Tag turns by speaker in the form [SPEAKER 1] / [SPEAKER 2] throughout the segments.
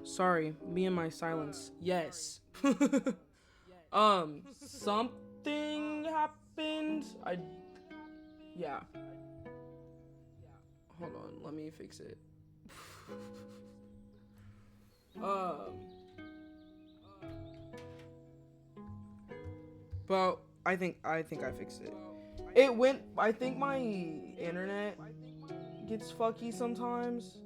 [SPEAKER 1] Sorry, me and my silence. Yes. Something happened. Yeah. Hold on, let me fix it. Um, but I think I fixed it. It went. I think my internet gets fucky sometimes.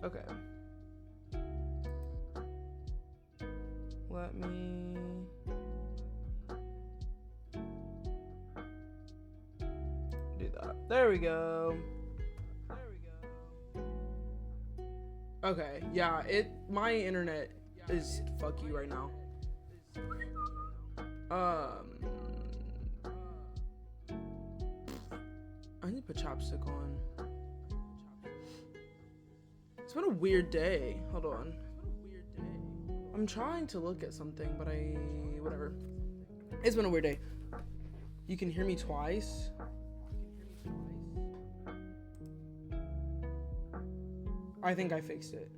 [SPEAKER 1] Okay. Let me do that. There we go. Okay, yeah, my internet is fucky right now. Um I need to put chapstick on. It's been a weird day. Hold on. I'm trying to look at something, but whatever. It's been a weird day. You can hear me twice. I think I fixed it.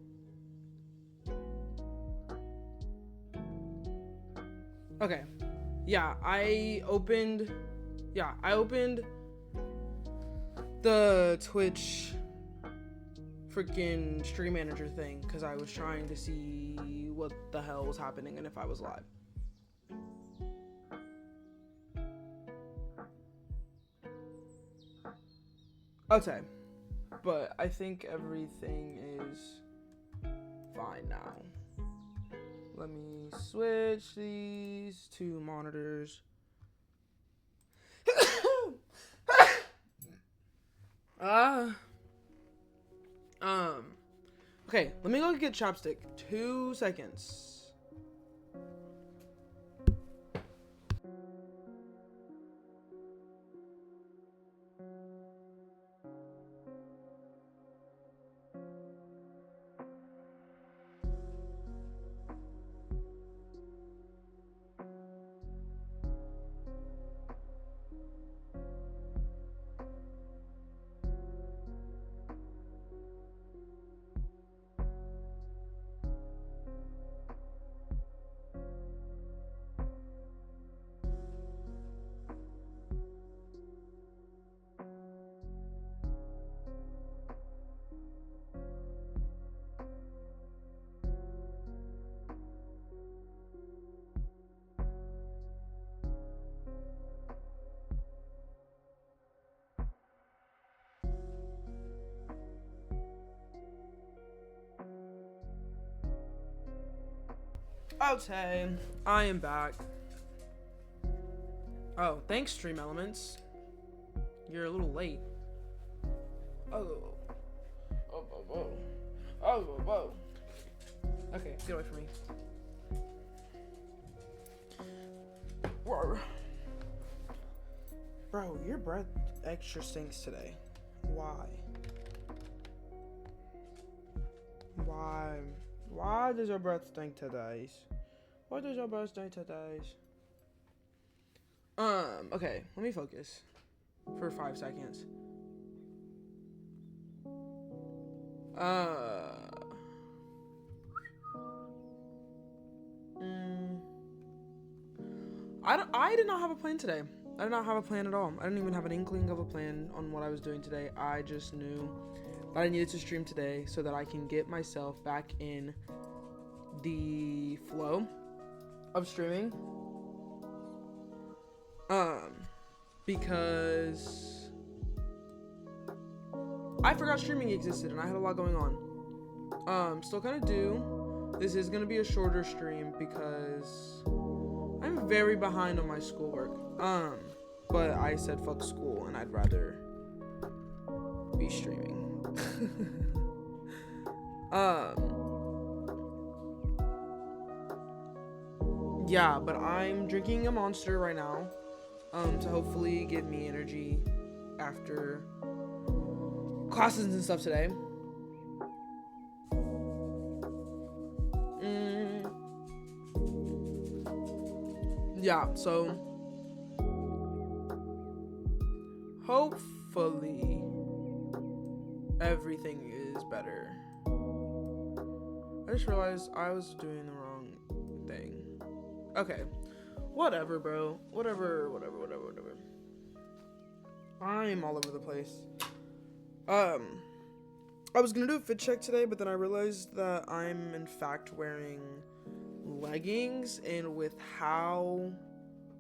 [SPEAKER 1] Okay. Yeah, I opened the Twitch freaking stream manager thing because I was trying to see what the hell was happening and if I was live. Okay. But I think everything is fine now. Let me switch these two monitors. Okay, let me go get chapstick. 2 seconds. Okay, I am back. Oh, thanks, Stream Elements. You're a little late. Oh, whoa. Okay, get away from me. Whoa. Bro, your breath extra stinks today. Why? Why does your breath stink today? Why does your breath stink today? Okay, let me focus for 5 seconds. I did not have a plan today. I did not have a plan at all. I didn't even have an inkling of a plan on what I was doing today. I just knew that I needed to stream today so that I can get myself back in the flow of streaming. Because I forgot streaming existed and I had a lot going on. Still kind of do. This is going to be a shorter stream because I'm very behind on my schoolwork. But I said fuck school and I'd rather be streaming. Yeah, but I'm drinking a Monster right now, to hopefully give me energy after classes and stuff today. yeah, so hopefully everything is better. I just realized I was doing the wrong thing. Okay. Whatever, bro. Whatever. I'm all over the place. I was gonna do a fit check today, but then I realized that I'm in fact wearing leggings, and with how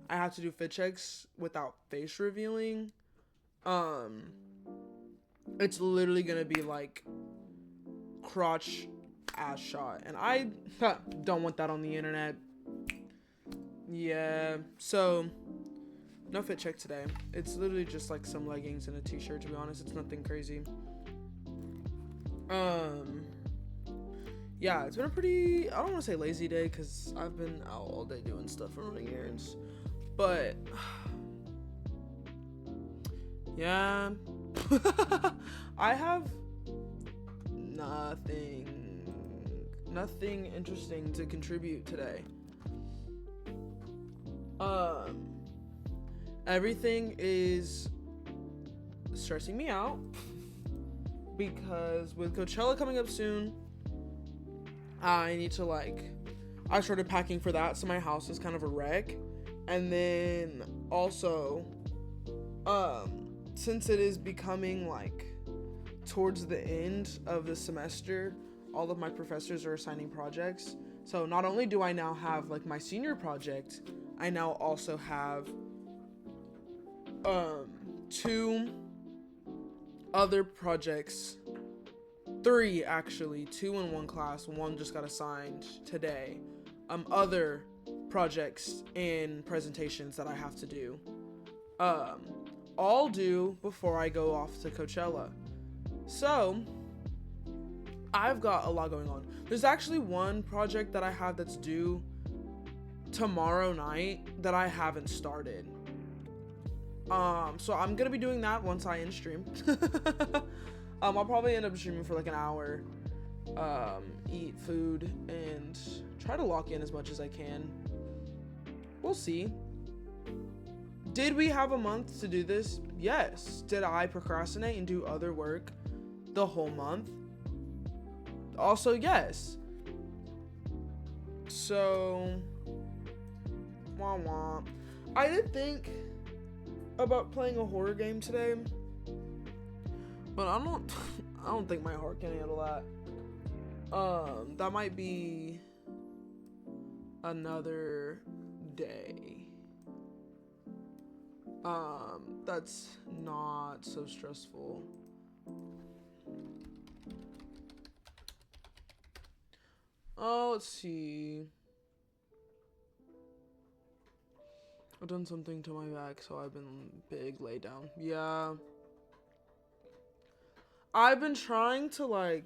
[SPEAKER 1] I have to do fit checks without face revealing, it's literally gonna be like crotch ass shot, and I don't want that on the internet. Yeah, so no fit check today. It's literally just like some leggings and a t-shirt, to be honest. It's nothing crazy. Yeah, it's been a pretty, I don't want to say lazy day, because I've been out all day doing stuff and running errands, but yeah. I have nothing interesting to contribute today. Everything is stressing me out because with Coachella coming up soon, I need to I started packing for that, so my house is kind of a wreck. And then also, since it is becoming towards the end of the semester, all of my professors are assigning projects. So not only do I now have my senior project, I now also have 2 other projects, 3 actually, 2 in one class, 1 just got assigned today. Other projects and presentations that I have to do, all due before I go off to Coachella. So I've got a lot going on. There's actually one project that I have that's due tomorrow night that I haven't started. So I'm gonna be doing that once I end stream. I'll probably end up streaming for an hour, eat food, and try to lock in as much as I can. We'll see. Did we have a month to do this? Yes. Did I procrastinate and do other work the whole month? Also, yes. So, wah wah. I did think about playing a horror game today, but I don't think my heart can handle that. That might be another day. That's not so stressful. Oh, let's see. I've done something to my back, so I've been big laid down. Yeah. I've been trying to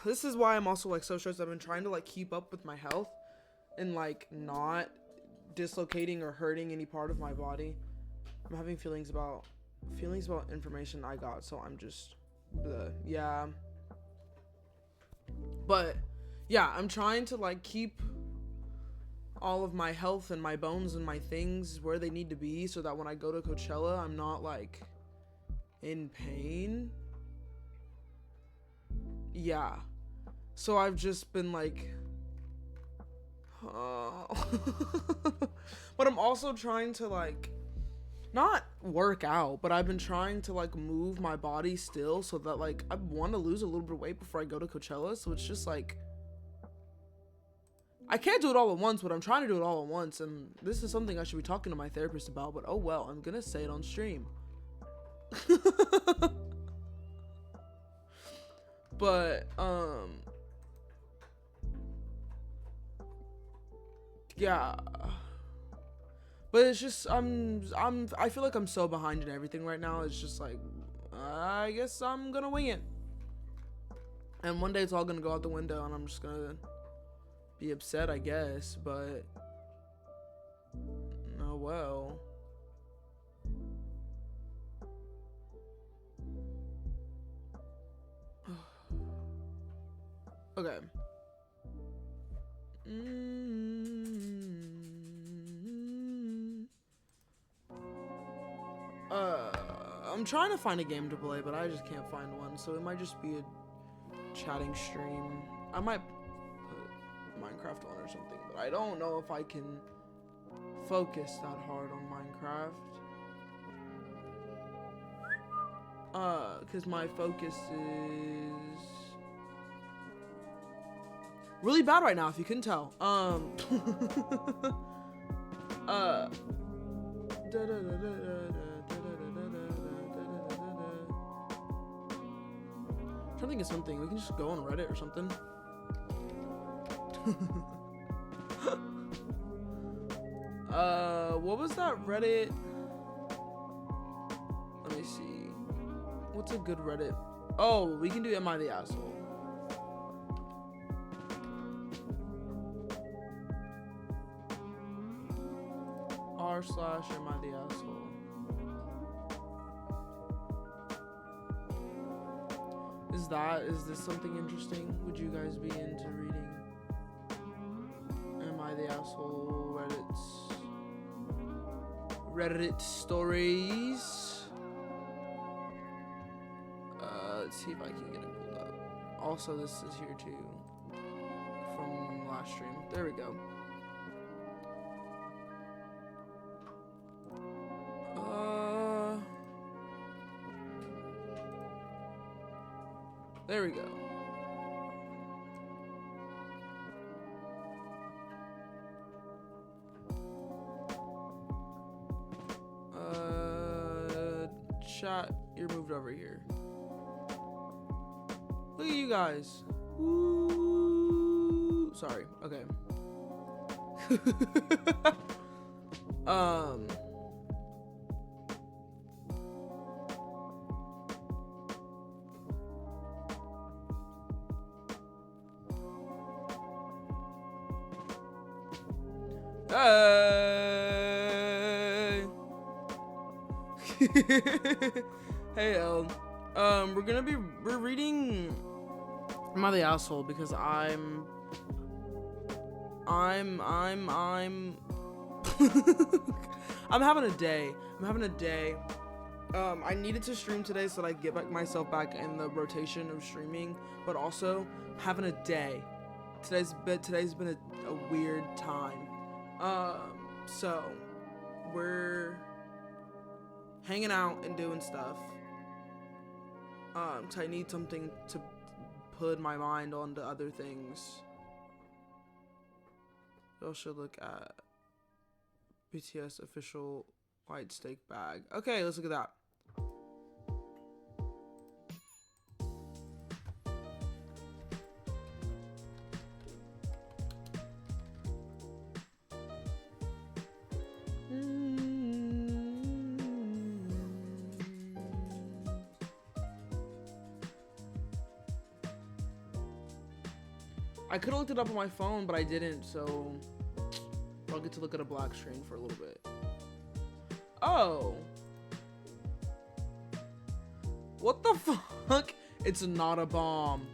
[SPEAKER 1] this is why I'm also so stressed. I've been trying to keep up with my health and not dislocating or hurting any part of my body. I'm having feelings about information I got, so I'm just bleh. Yeah. But yeah, I'm trying to keep all of my health and my bones and my things where they need to be, so that when I go to Coachella, I'm not in pain. Yeah. So I've just been but I'm also trying to not work out, but I've been trying to move my body still, so that I want to lose a little bit of weight before I go to Coachella. So it's just I can't do it all at once, but I'm trying to do it all at once, and this is something I should be talking to my therapist about, but oh well, I'm gonna say it on stream. But yeah, but it's just I feel like I'm so behind in everything right now. It's just I guess I'm gonna wing it, and one day it's all gonna go out the window, and I'm just gonna be upset, I guess. But oh well. Okay. I'm trying to find a game to play, but I just can't find one. So it might just be a chatting stream. I might put Minecraft on or something, but I don't know if I can focus that hard on Minecraft. Because my focus is really bad right now, if you couldn't tell. I'm trying to think of something. We can just go on Reddit or something. What was that Reddit? Let me see. What's a good Reddit? Oh, we can do Am I the Asshole? r/Am I the Asshole? Is this something interesting? Would you guys be into reading Am I the Asshole Reddit stories? Let's see if I can get it pulled up. Also, this is here too from last stream. There we go. There we go. Chat, you're moved over here. Look at you guys. Woo. Sorry. Okay. Hey. Hey, El. We're reading Am I the Asshole because I'm I'm having a day. I needed to stream today so that I get myself back in the rotation of streaming, but also having a day. Today's been a weird time. So we're hanging out and doing stuff. 'Cause I need something to put my mind onto other things. Y'all should look at BTS official white steak bag. Okay, let's look at that. I could have looked it up on my phone, but I didn't, so I'll get to look at a black screen for a little bit. Oh. What the fuck? It's not a bomb.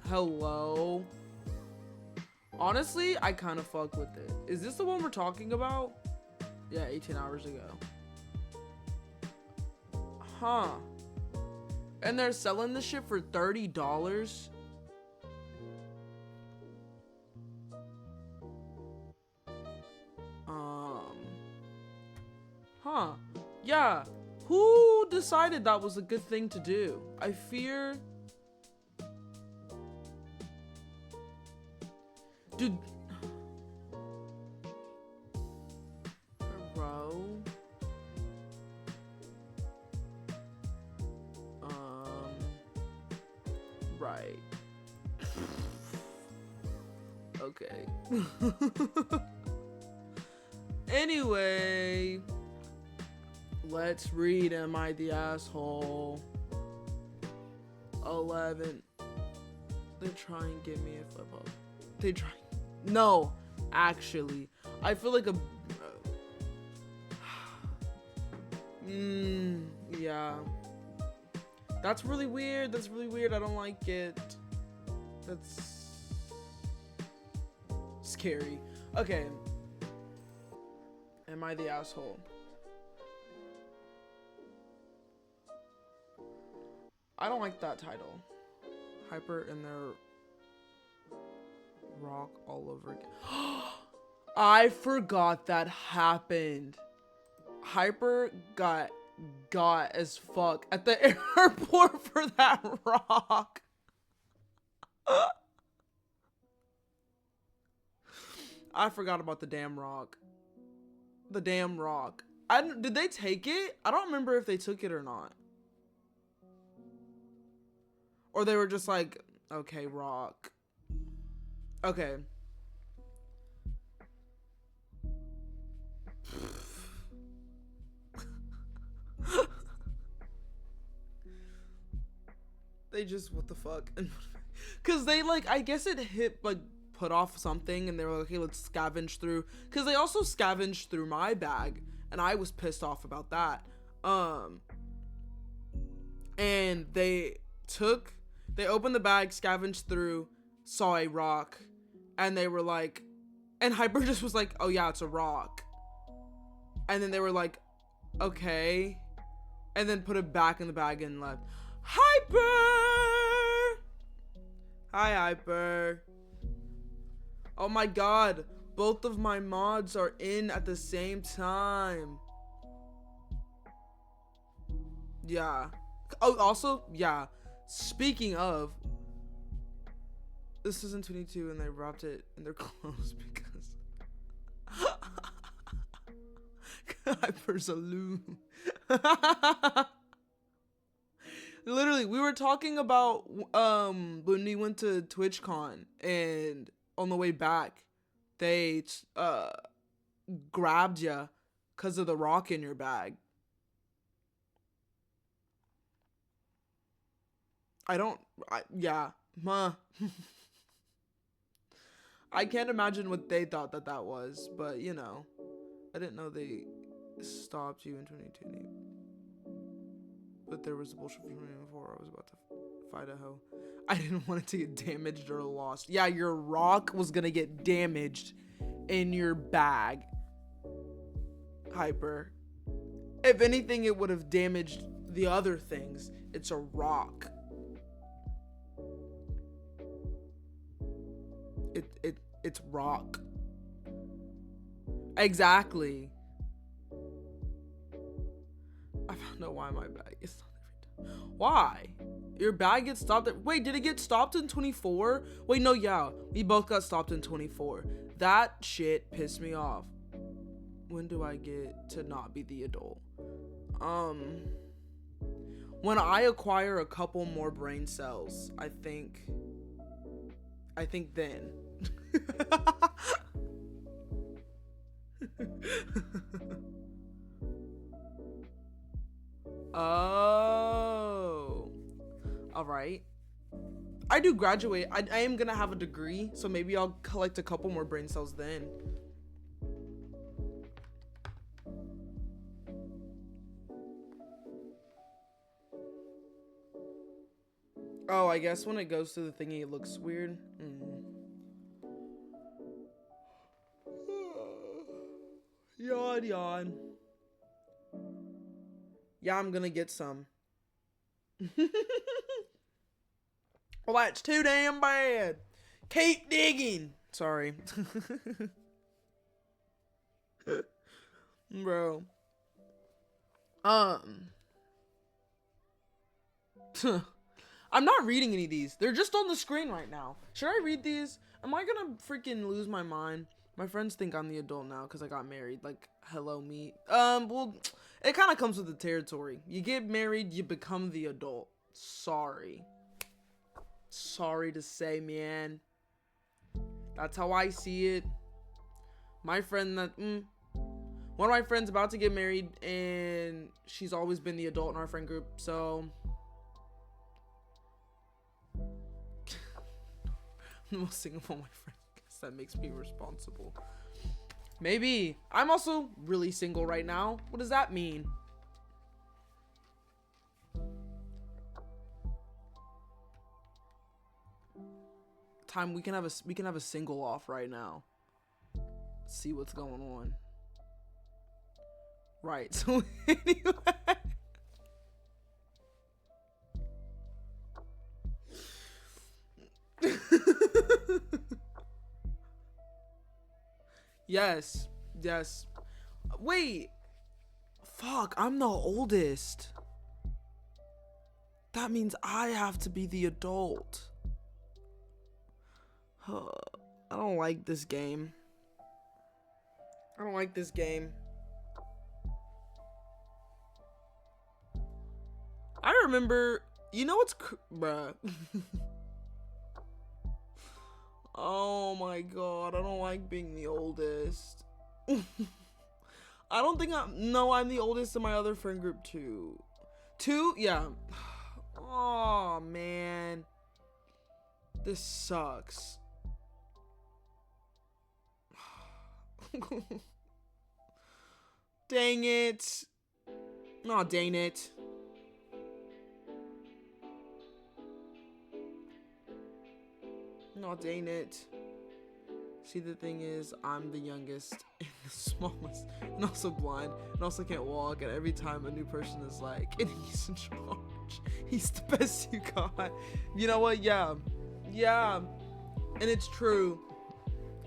[SPEAKER 1] Hello? Honestly, I kind of fuck with it. Is this the one we're talking about? Yeah, 18 hours ago. Huh. And they're selling this shit for $30? Huh. Yeah. Who decided that was a good thing to do? I fear... Dude... Bro... Right. Okay. Anyway... Let's read Am I the Asshole? 11. They try and give me a flip up. They try. No, actually. I feel like a... yeah. That's really weird. I don't like it. That's... scary. Okay. Am I the Asshole? I don't like that title. Hyper and their rock all over again. I forgot that happened. Hyper got as fuck at the airport for that rock. I forgot about the damn rock. The damn rock. Did they take it? I don't remember if they took it or not. Or they were just like, okay, rock. Okay. They just, what the fuck? Because they, like, I guess it hit, like, put off something, and they were like, okay, let's scavenge through. Because they also scavenged through my bag, and I was pissed off about that. And they opened the bag, scavenged through, saw a rock, and they were like, and Hyper just was like, oh yeah, it's a rock. And then they were like, okay. And then put it back in the bag and left. Hyper! Hi, Hyper. Oh my god. Both of my mods are in at the same time. Yeah. Oh, also, yeah. Speaking of, this isn't 22 and they wrapped it in their clothes because Hyper's a loon. Literally, we were talking about when we went to TwitchCon, and on the way back, they grabbed you because of the rock in your bag. Yeah, I can't imagine what they thought that was, but you know, I didn't know they stopped you in 2020. But there was bullshit from 2024. I was about to fight a hoe. I didn't want it to get damaged or lost. Yeah, your rock was gonna get damaged in your bag. Hyper. If anything, it would have damaged the other things. It's a rock. It's rock. Exactly. I don't know why my bag gets stopped every time. Why? Your bag gets stopped wait, did it get stopped in 24? Wait, no, yeah. We both got stopped in 24. That shit pissed me off. When do I get to not be the adult? When I acquire a couple more brain cells, I think then. Oh. Alright. I do graduate. I am gonna have a degree, so maybe I'll collect a couple more brain cells then. Oh, I guess when it goes to the thingy, it looks weird. Yawn, yawn. Yeah, I'm gonna get some. Well, that's too damn bad. Keep digging. Sorry. Bro. I'm not reading any of these. They're just on the screen right now. Should I read these? Am I gonna freaking lose my mind? My friends think I'm the adult now because I got married. Like, hello me. Well, it kind of comes with the territory. You get married, you become the adult. Sorry to say, man. That's how I see it. My friend that one of my friends about to get married, and she's always been the adult in our friend group, so I'm the most single of my friends. Guess that makes me responsible. Maybe. I'm also really single right now. What does that mean? Time we can have a single off right now. See what's going on. Right. So anyway. Yes. Yes. Wait. Fuck, I'm the oldest. That means I have to be the adult. I don't like this game. I don't like this game. I remember, you know what's, bruh. Oh my god, I don't like being the oldest. I don't think I'm the oldest in my other friend group too. Two? Yeah. Oh man. This sucks. Dang it. Oh, dang it. No, dang it. See, the thing is, I'm the youngest and the smallest, and also blind, and also can't walk, and every time a new person is like, and he's in charge, he's the best you got. You know what? Yeah. Yeah. And it's true.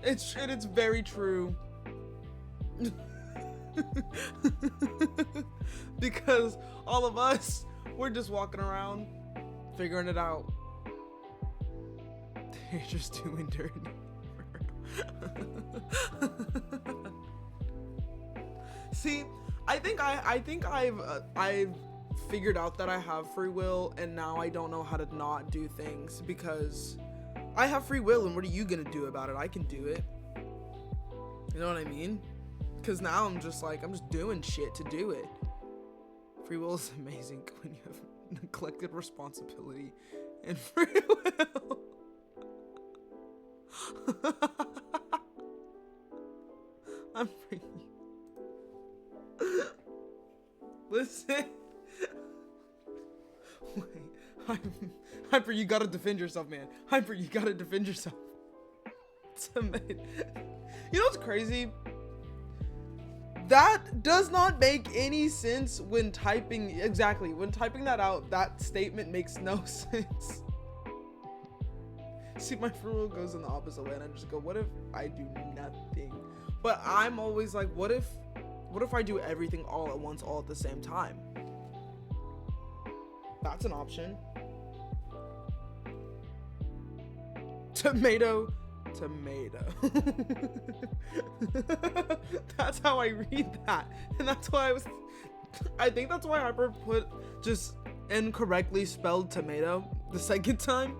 [SPEAKER 1] It's very true. Because all of us, we're just walking around, figuring it out. They're just doing dirty. See, I think I've figured out that I have free will, and now I don't know how to not do things because I have free will, and what are you gonna do about it? I can do it. You know what I mean? Because now I'm just doing shit to do it. Free will is amazing when you have neglected responsibility and free will. I'm free. Listen. Wait. Hyper, you gotta defend yourself, man. Hyper, you gotta defend yourself. You know what's crazy? That does not make any sense when typing. Exactly. When typing that out, that statement makes no sense. See, my free will goes in the opposite way, and I just go, what if I do nothing? But I'm always like, what if I do everything all at once, all at the same time? That's an option. Tomato. That's how I read that, and that's why I think that's why Harper put just incorrectly spelled tomato the second time.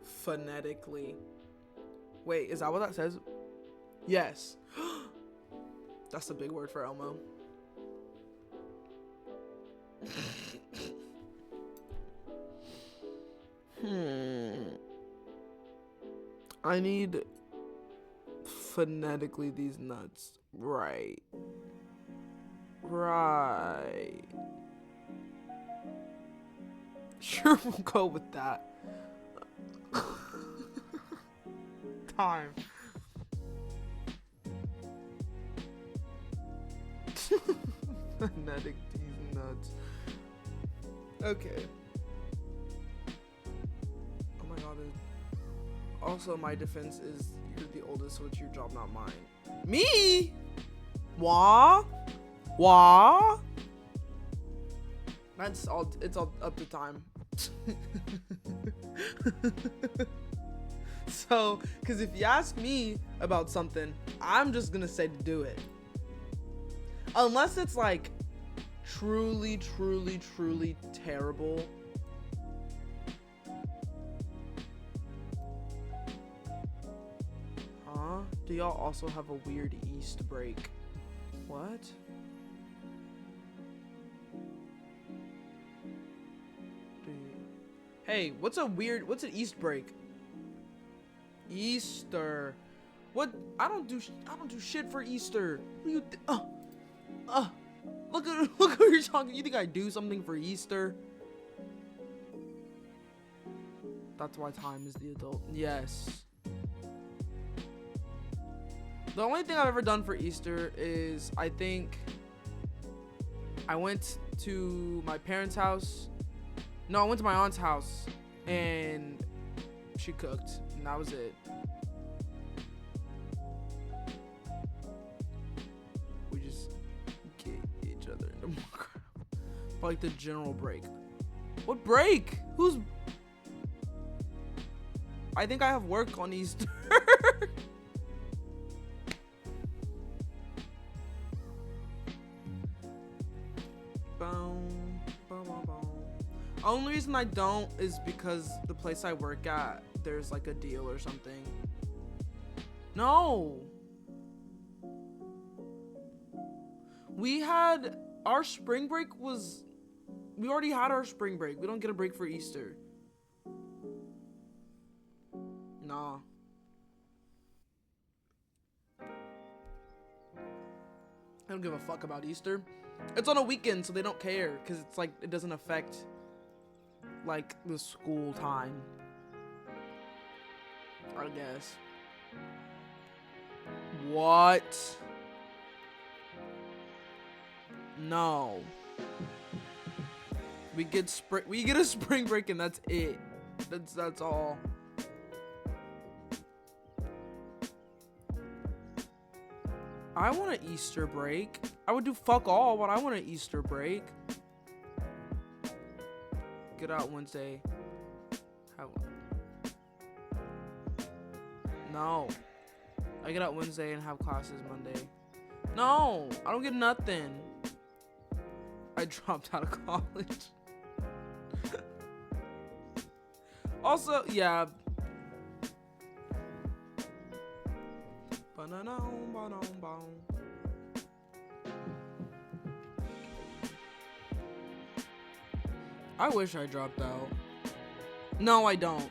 [SPEAKER 1] Phonetically. Wait, is that what that says? Yes. That's a big word for Elmo. I need phonetically these nuts. Right. Sure, we'll go with that. Time. Phonetic these nuts. Okay. Oh my god. Also, my defense is you're the oldest, so it's your job, not mine. Me? Wah? That's all. It's all up to time. So, because if you ask me about something, I'm just gonna say to do it. Unless it's like truly terrible. Huh? Do y'all also have a weird East break? What? Hey, what's an East break? Easter. What? I don't do shit for Easter. What do you look at who you're talking. You think I do something for Easter? That's why time is the adult. Yes. The only thing I've ever done for Easter is I think I went to my parents' house. No, I went to my aunt's house and she cooked, and that was it. We just get each other into more crap. For like the general break. What break? Who's... I think I have work on Easter. Only reason I don't is because the place I work at, there's like a deal or something. No. We had our spring break was... We already had our spring break. We don't get a break for Easter. Nah. I don't give a fuck about Easter. It's on a weekend, so they don't care, because it's like, it doesn't affect like the school time, I guess. What? No. We get a spring break and that's it. That's all. I want an Easter break. I would do fuck all, but I want an Easter break. Get out Wednesday. No. I get out Wednesday and have classes Monday. No, I don't get nothing. I dropped out of college. Also, yeah. I wish I dropped out. No, I don't.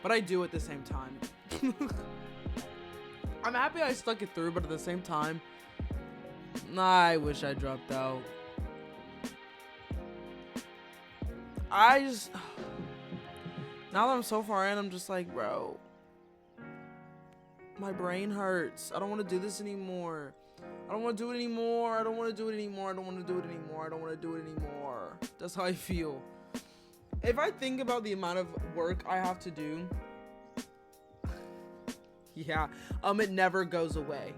[SPEAKER 1] But I do at the same time. I'm happy I stuck it through, but at the same time, I wish I dropped out. Now that I'm so far in, I'm just like, bro, my brain hurts. I don't want to do this anymore. I don't want to do it anymore. I don't want to do it anymore. I don't want to do it anymore. I don't want to do it anymore. That's how I feel. If I think about the amount of work I have to do, yeah, it never goes away.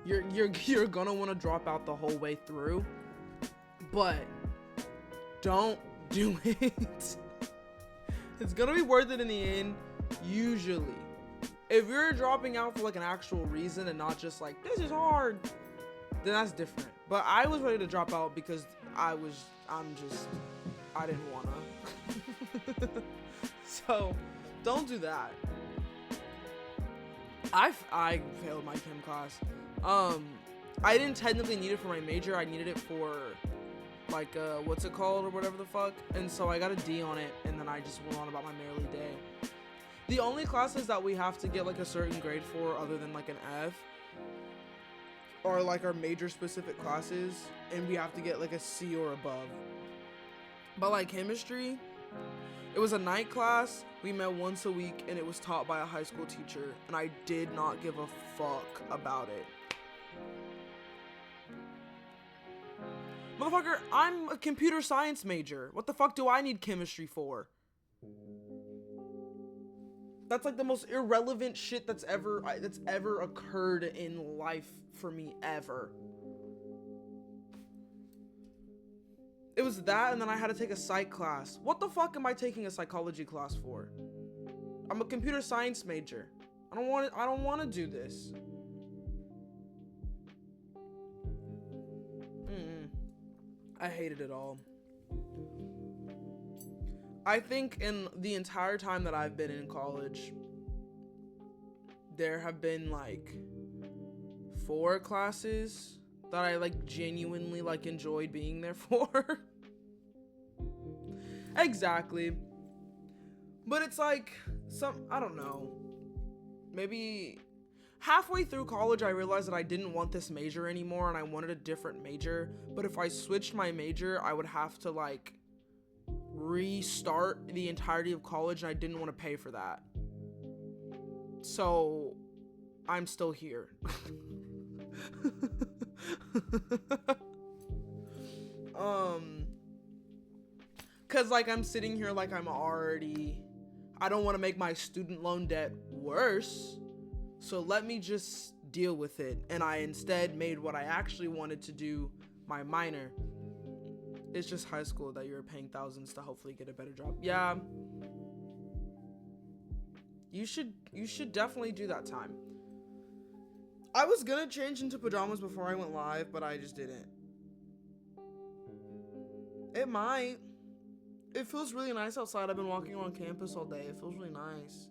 [SPEAKER 1] You're gonna want to drop out the whole way through, but don't do it. It's gonna be worth it in the end, usually. If you're dropping out for like an actual reason and not just like, this is hard, then that's different. But I was ready to drop out because I didn't wanna. So don't do that. I failed my chem class. I didn't technically need it for my major. I needed it for like what's it called or whatever the fuck, and so I got a D on it, and then I just went on about my merely day. The only classes that we have to get like a certain grade for, other than like an F, are like our major specific classes, and we have to get like a C or above. But like chemistry, it was a night class. We met once a week, and it was taught by a high school teacher, and I did not give a fuck about it. Motherfucker, I'm a computer science major. What the fuck do I need chemistry for? That's like the most irrelevant shit that's ever occurred in life for me ever. It was that, and then I had to take a psych class. What the fuck am I taking a psychology class for? I'm a computer science major. I don't want to do this. I hated it all. I think in the entire time that I've been in college, there have been like 4 classes that I like genuinely like enjoyed being there for. Exactly. But it's like I don't know. Maybe halfway through college I realized that I didn't want this major anymore and I wanted a different major. But if I switched my major, I would have to like restart the entirety of college, and I didn't want to pay for that. So I'm still here. Cause like I'm sitting here like I don't want to make my student loan debt worse. So let me just deal with it. And I instead made what I actually wanted to do my minor. It's just high school that you're paying thousands to hopefully get a better job. Yeah. You should definitely do that time. I was gonna change into pajamas before I went live, but I just didn't. It might. It feels really nice outside. I've been walking around campus all day. It feels really nice.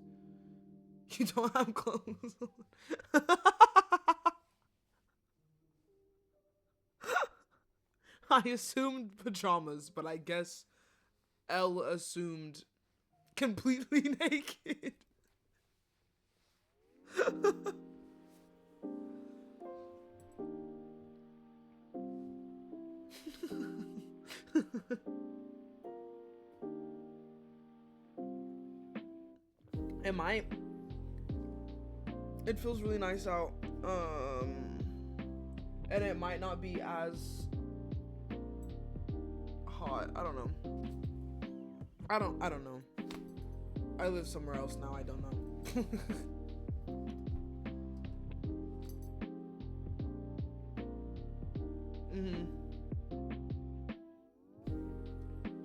[SPEAKER 1] You don't have clothes on. I assumed pajamas, but I guess Elle assumed completely naked. It might. It feels really nice out. And it might not be as hot. I don't know. I don't know. I live somewhere else now. I don't know.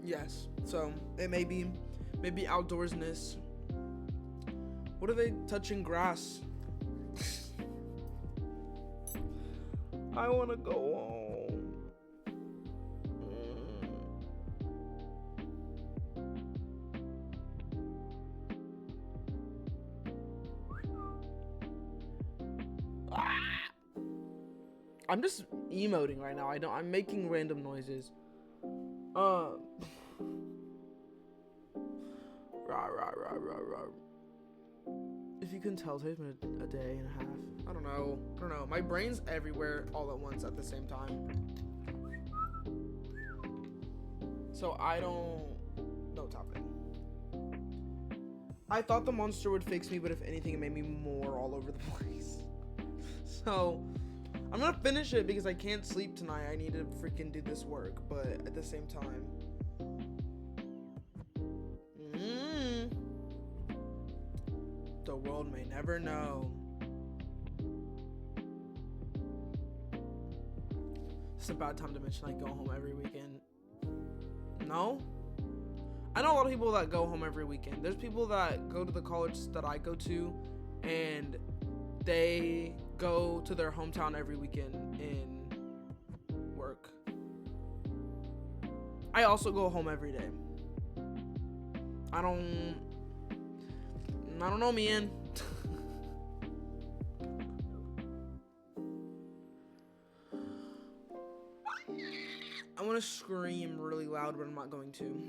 [SPEAKER 1] Yes. So it may be outdoorsness. What are they touching grass? I want to go home. I'm just emoting right now. I'm making random noises. Rah, rah, rah, rah, rah. If you can tell, today's been a day and a half. I don't know. My brain's everywhere all at once at the same time. So I don't know what's happening. I thought the monster would fix me, but if anything, it made me more all over the place. So I'm gonna finish it because I can't sleep tonight. I need to freaking do this work, but at the same time. The world may never know. It's a bad time to mention I go home every weekend. No? I know a lot of people that go home every weekend. There's people that go to the college that I go to, and they go to their hometown every weekend and work. I also go home every day. I don't know, man. I want to scream really loud, but I'm not going to.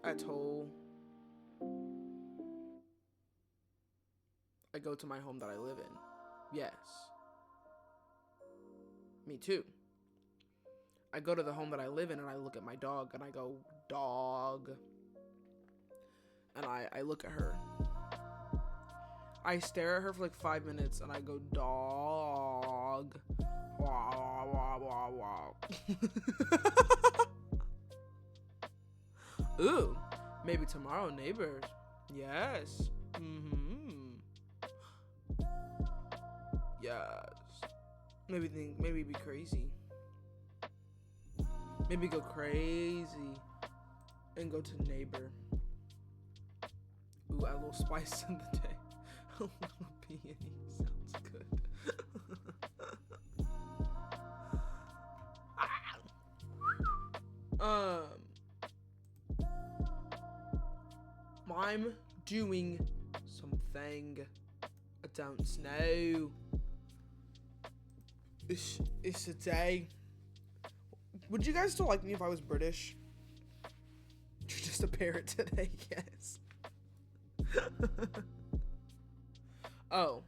[SPEAKER 1] I go to my home that I live in. Yes. Me too. I go to the home that I live in and I look at my dog and I go, dog. And I look at her. I stare at her for like 5 minutes and I go, dog. Wow, wow, wow, wow. Ooh, maybe tomorrow, neighbors. Yes. Yes. Maybe be crazy. Maybe go crazy and go to neighbor. Ooh, add a little spice in the day. A little peony sounds good. I'm doing something. I don't know. It's a day. Would you guys still like me if I was British? You're just a parrot today, yes. Oh.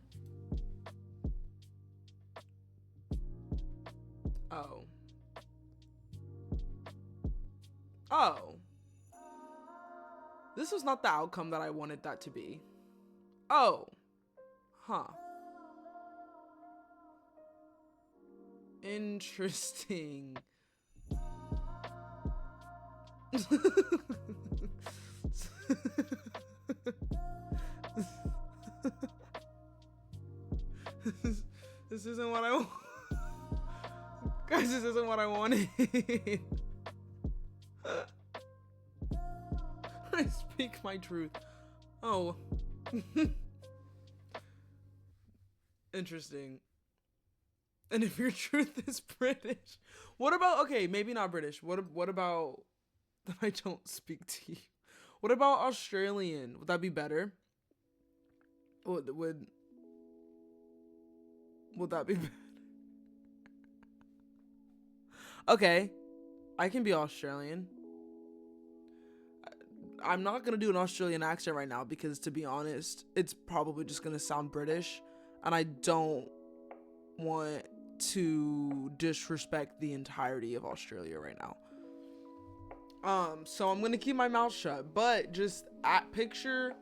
[SPEAKER 1] This was not the outcome that I wanted that to be. Oh. Huh. Interesting. This isn't what I want. Guys, this isn't what I wanted. I speak my truth. Oh. Interesting. And if your truth is British, what about, okay, maybe not British. What about that I don't speak to you? What about Australian? Would that be better? Would that be better? Okay, I can be Australian. I'm not gonna do an Australian accent right now because, to be honest, it's probably just gonna sound British, and I don't want to disrespect the entirety of Australia right now. So I'm gonna keep my mouth shut, but just picture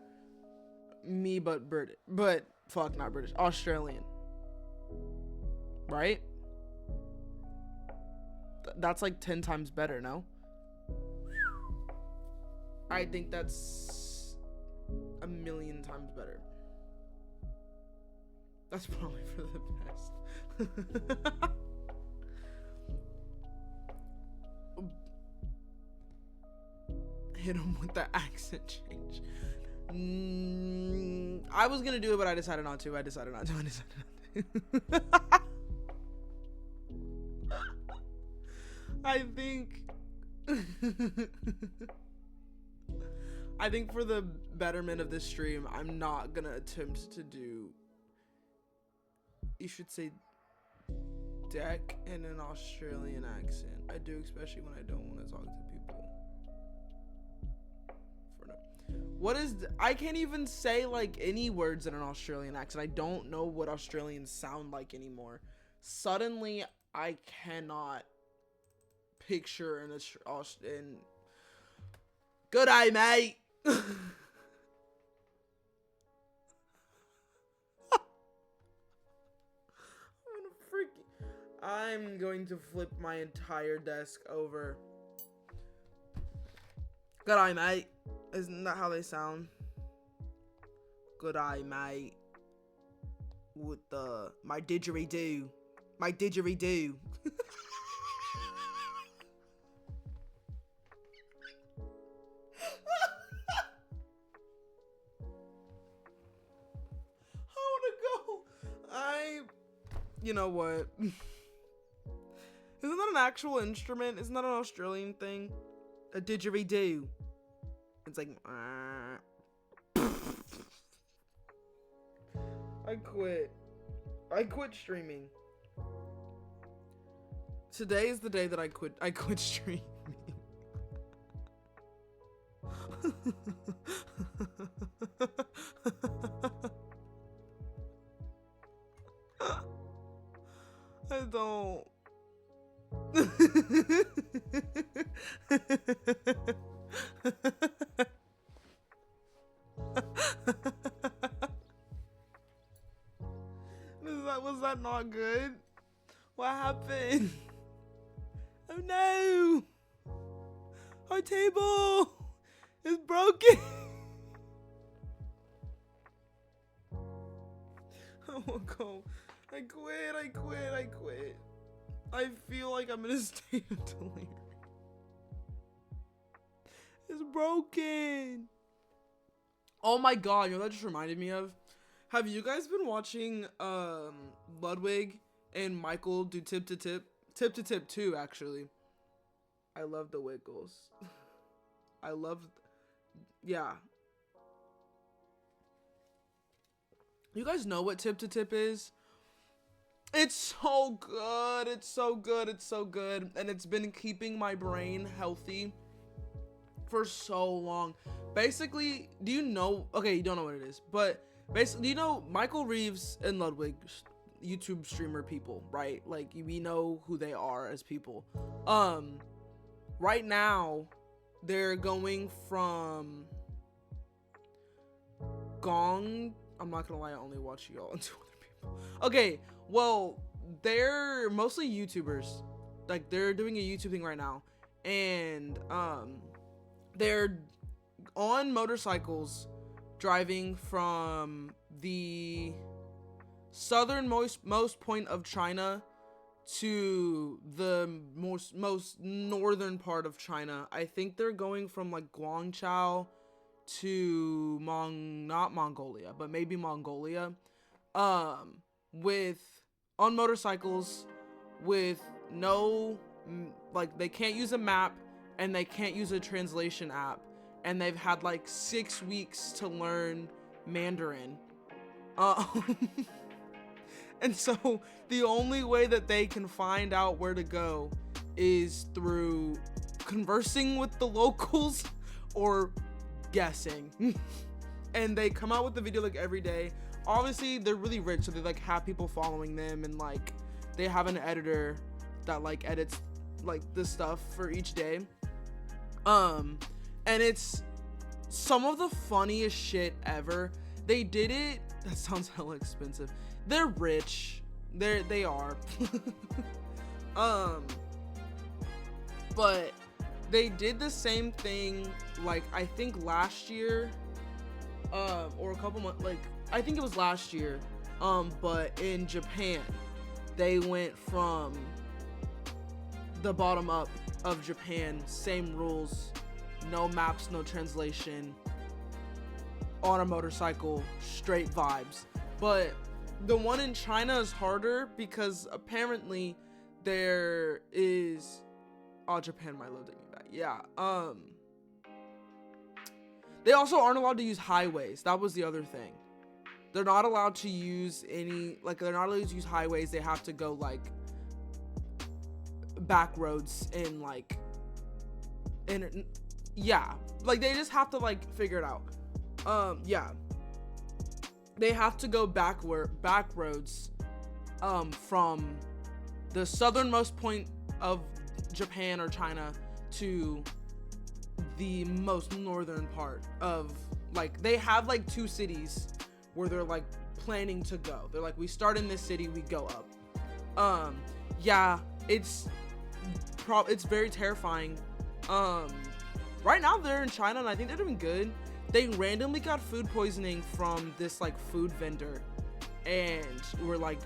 [SPEAKER 1] me, but British, but fuck, not British, Australian, right? That's like 10 times better, no? I think that's a million times better. That's probably for the best. Hit him with the accent change. I was gonna do it, but I decided not to. I decided not to. I think I think for the betterment of this stream, I'm not gonna attempt to do, you should say, deck in an Australian accent. I do, especially when I don't want to talk to people. What is, I can't even say like any words in an Australian accent. I don't know what Australians sound like anymore. Suddenly, I cannot picture in good day, mate. I'm going to flip my entire desk over. Good eye, mate. Isn't that how they sound? Good eye, mate. With my didgeridoo. My didgeridoo. You know what? Isn't that an actual instrument? Isn't that an Australian thing? A didgeridoo. It's like... I quit. I quit streaming. Today is the day that I quit streaming. I don't. Was that not good? What happened? Oh no! Our table is broken. I won't go. I quit. I feel like I'm in a state of delirium. It's broken. Oh my god, you know what that just reminded me of? Have you guys been watching Ludwig and Michael do Tip to Tip? Tip to Tip 2, actually. I love the Wiggles. Yeah. You guys know what Tip to Tip is? It's so good. It's so good. And it's been keeping my brain healthy for so long. Basically, do you know? Okay, you don't know what it is, but basically, you know Michael Reeves and Ludwig, YouTube streamer people, right? Like, we know who they are as people. Right now, they're going from Gong. I'm not gonna lie, I only watch y'all and two other people. Okay, well, they're mostly YouTubers. Like, they're doing a YouTube thing right now, and they're on motorcycles driving from the southernmost point of China to the most northern part of China. I think they're going from like Guangzhou to not Mongolia, but maybe Mongolia, with on motorcycles with no, like, they can't use a map and they can't use a translation app, and they've had like 6 weeks to learn Mandarin. And so the only way that they can find out where to go is through conversing with the locals or guessing. And they come out with the video like every day. Obviously they're really rich, so they like have people following them, and like they have an editor that like edits like this stuff for each day. And it's some of the funniest shit ever. They did it. That sounds hella expensive. They're rich. They are. But they did the same thing, like, I think last year, or a couple months, like, I think it was last year, but in Japan, they went from the bottom up of Japan, same rules, no maps, no translation, on a motorcycle, straight vibes. But the one in China is harder because apparently there is, oh, Japan might love taking me back. Yeah. They also aren't allowed to use highways. That was the other thing. They're not allowed to use any, like, they're not allowed to use highways. They have to go like back roads and like, and yeah, like they just have to like figure it out. Yeah. They have to go back roads from the southernmost point of Japan or China to the most northern part of, like, they have like 2 cities where they're like planning to go. They're like, we start in this city, we go up. Yeah, it's very terrifying. Right now they're in China and I think they're doing good. They randomly got food poisoning from this like food vendor, and we're like,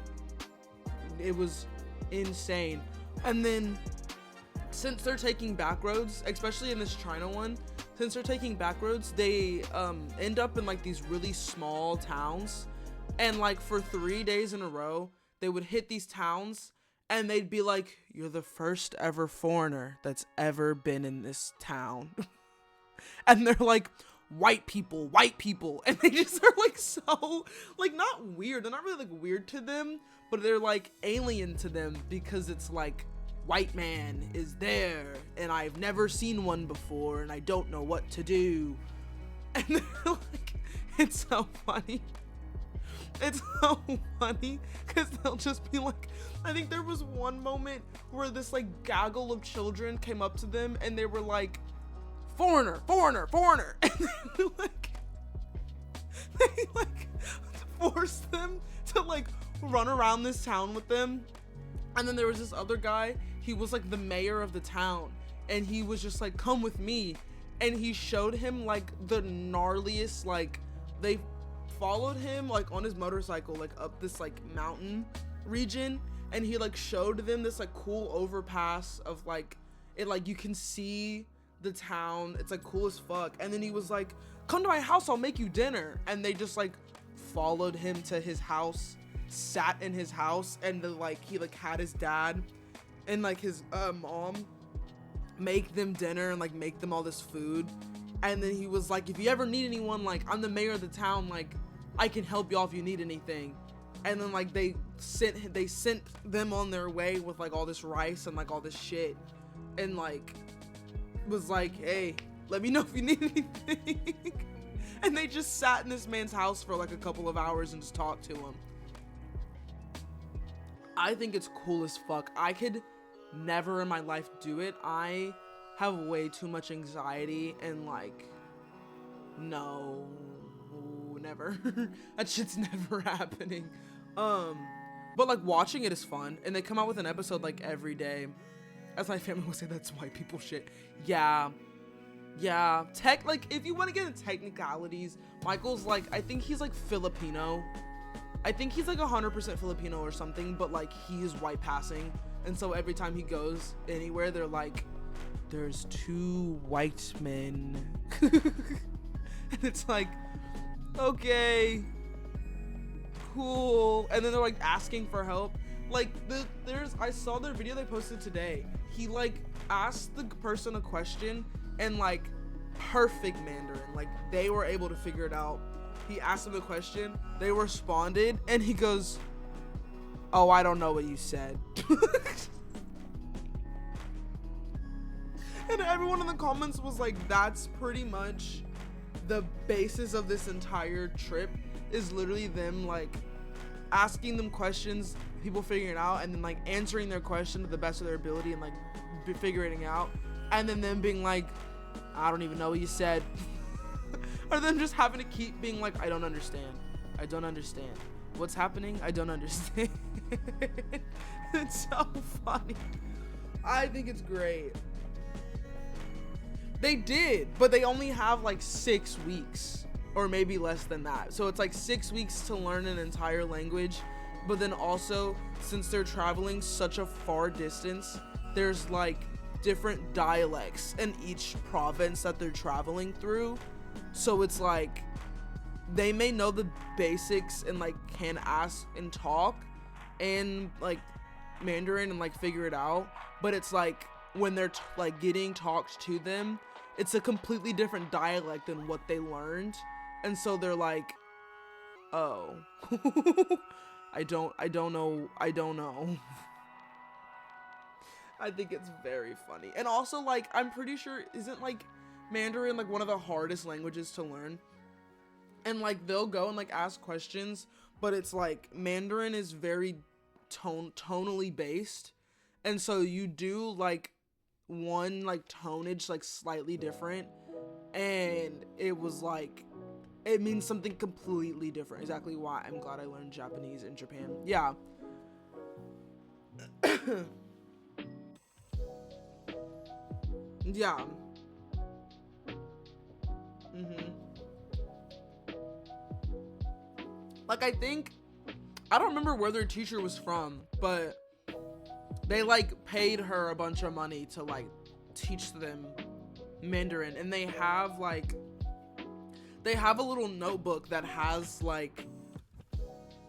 [SPEAKER 1] it was insane. And then since they're taking back roads, especially in this China one, since they're taking back roads, they end up in like these really small towns, and like for 3 days in a row they would hit these towns and they'd be like, you're the first ever foreigner that's ever been in this town. And they're like, white people, and they just are like so like not weird. They're not really like weird to them, but they're like alien to them because it's like, white man is there and I've never seen one before and I don't know what to do. And they're like, it's so funny. It's so funny because they'll just be like, I think there was one moment where this like gaggle of children came up to them and they were like, foreigner, and then they like forced them to like run around this town with them. And then there was this other guy, he was like the mayor of the town, and he was just like, come with me. And he showed him like the gnarliest, like, they followed him like on his motorcycle like up this like mountain region, and he like showed them this like cool overpass of like, it like you can see the town, it's like cool as fuck. And then he was like, come to my house, I'll make you dinner. And they just like followed him to his house, sat in his house, and then like he like had his dad and like his mom make them dinner and like make them all this food. And then he was like, if you ever need anyone, like, I'm the mayor of the town, like, I can help y'all if you need anything. And then like they sent them on their way with like all this rice and like all this shit, and like was like, hey, let me know if you need anything. And they just sat in this man's house for like a couple of hours and just talked to him. I think it's cool as fuck. I could never in my life do it. I have way too much anxiety and like, no, never. That shit's never happening. But like watching it is fun, and they come out with an episode like every day. As my family will say, that's white people shit. Yeah. Like if you want to get into technicalities, Michael's like, I think he's like Filipino. I think he's like 100% Filipino or something, but like he is white passing. And so every time he goes anywhere, they're like, there's 2 white men. And it's like, okay, cool. And then they're like asking for help. Like I saw their video they posted today. He like asked the person a question and like perfect Mandarin. Like they were able to figure it out. He asked them a question, they responded, and he goes, oh, I don't know what you said. And everyone in the comments was like, that's pretty much the basis of this entire trip, is literally them like asking them questions, people figuring it out, and then like answering their question to the best of their ability and like figuring it out, and then them being like, I don't even know what you said. Or them just having to keep being like, I don't understand what's happening, I don't understand. It's so funny. I think it's great. They did, but they only have like 6 weeks or maybe less than that. So it's like 6 weeks to learn an entire language. But then also, since they're traveling such a far distance, there's like different dialects in each province that they're traveling through. So it's like they may know the basics and like can ask and talk and like Mandarin and like figure it out. But it's like when they're like getting talked to them, it's a completely different dialect than what they learned. And so they're like, oh, I don't know. I think it's very funny. And also like, I'm pretty sure, isn't like Mandarin like one of the hardest languages to learn? And like they'll go and like ask questions, but it's like Mandarin is very tonally based. And so you do like one like tonage like slightly different, and it was like, it means something completely different. Exactly why I'm glad I learned Japanese in Japan. Yeah. Yeah. Like I don't remember where their teacher was from, but they like paid her a bunch of money to like teach them Mandarin, and they have a little notebook that has like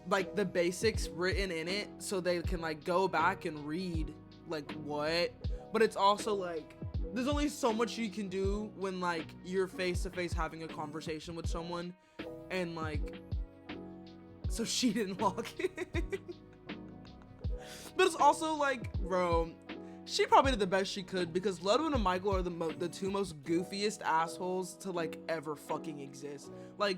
[SPEAKER 1] the basics written in it, so they can like go back and read like what. But it's also like there's only so much you can do when like you're face to face having a conversation with someone, and like, so she didn't log in. But it's also like, bro, she probably did the best she could, because Ludwig and Michael are the 2 most goofiest assholes to like ever fucking exist. Like,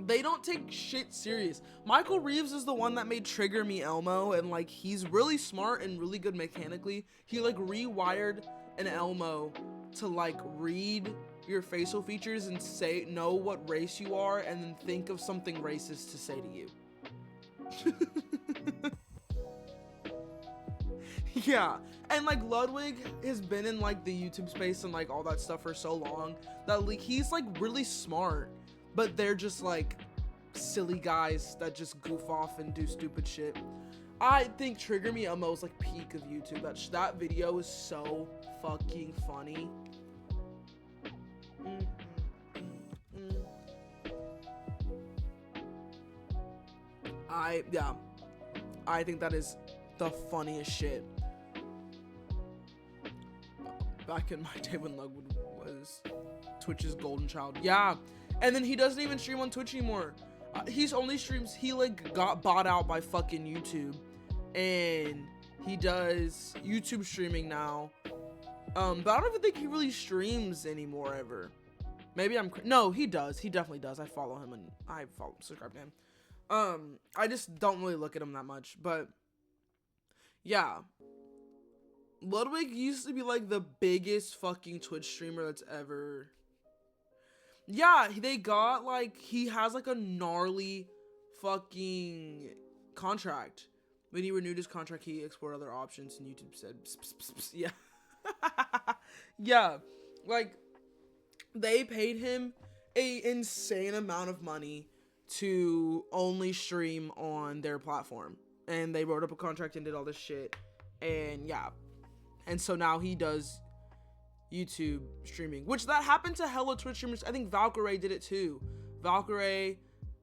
[SPEAKER 1] they don't take shit serious. Michael Reeves is the one that made Trigger Me Elmo, and like he's really smart and really good mechanically. He like rewired an Elmo to like read your facial features and know what race you are, and then think of something racist to say to you. Yeah, and like Ludwig has been in like the YouTube space and like all that stuff for so long that like he's like really smart, but they're just like silly guys that just goof off and do stupid shit. I think Trigger Me Elmo is like peak of YouTube. That video is so fucking funny. I think that is the funniest shit. Back in my day when Ludwig was Twitch's golden child. Yeah, and then he doesn't even stream on Twitch anymore. He's only streams, he like got bought out by fucking YouTube, and he does YouTube streaming now. But I don't even think he really streams anymore ever. Maybe no, he does. He definitely does. I follow him and subscribe to him. I just don't really look at him that much, but yeah. Ludwig used to be like the biggest fucking Twitch streamer that's ever. Yeah, they got like, he has like a gnarly fucking contract. When he renewed his contract, he explored other options, and YouTube said, pss, pss, pss, pss. Yeah. Yeah. Like, they paid him a insane amount of money to only stream on their platform. And they wrote up a contract and did all this shit. And yeah. And so now he does YouTube streaming, which that happened to hella Twitch streamers. I think Valkyrae did it too. Valkyrae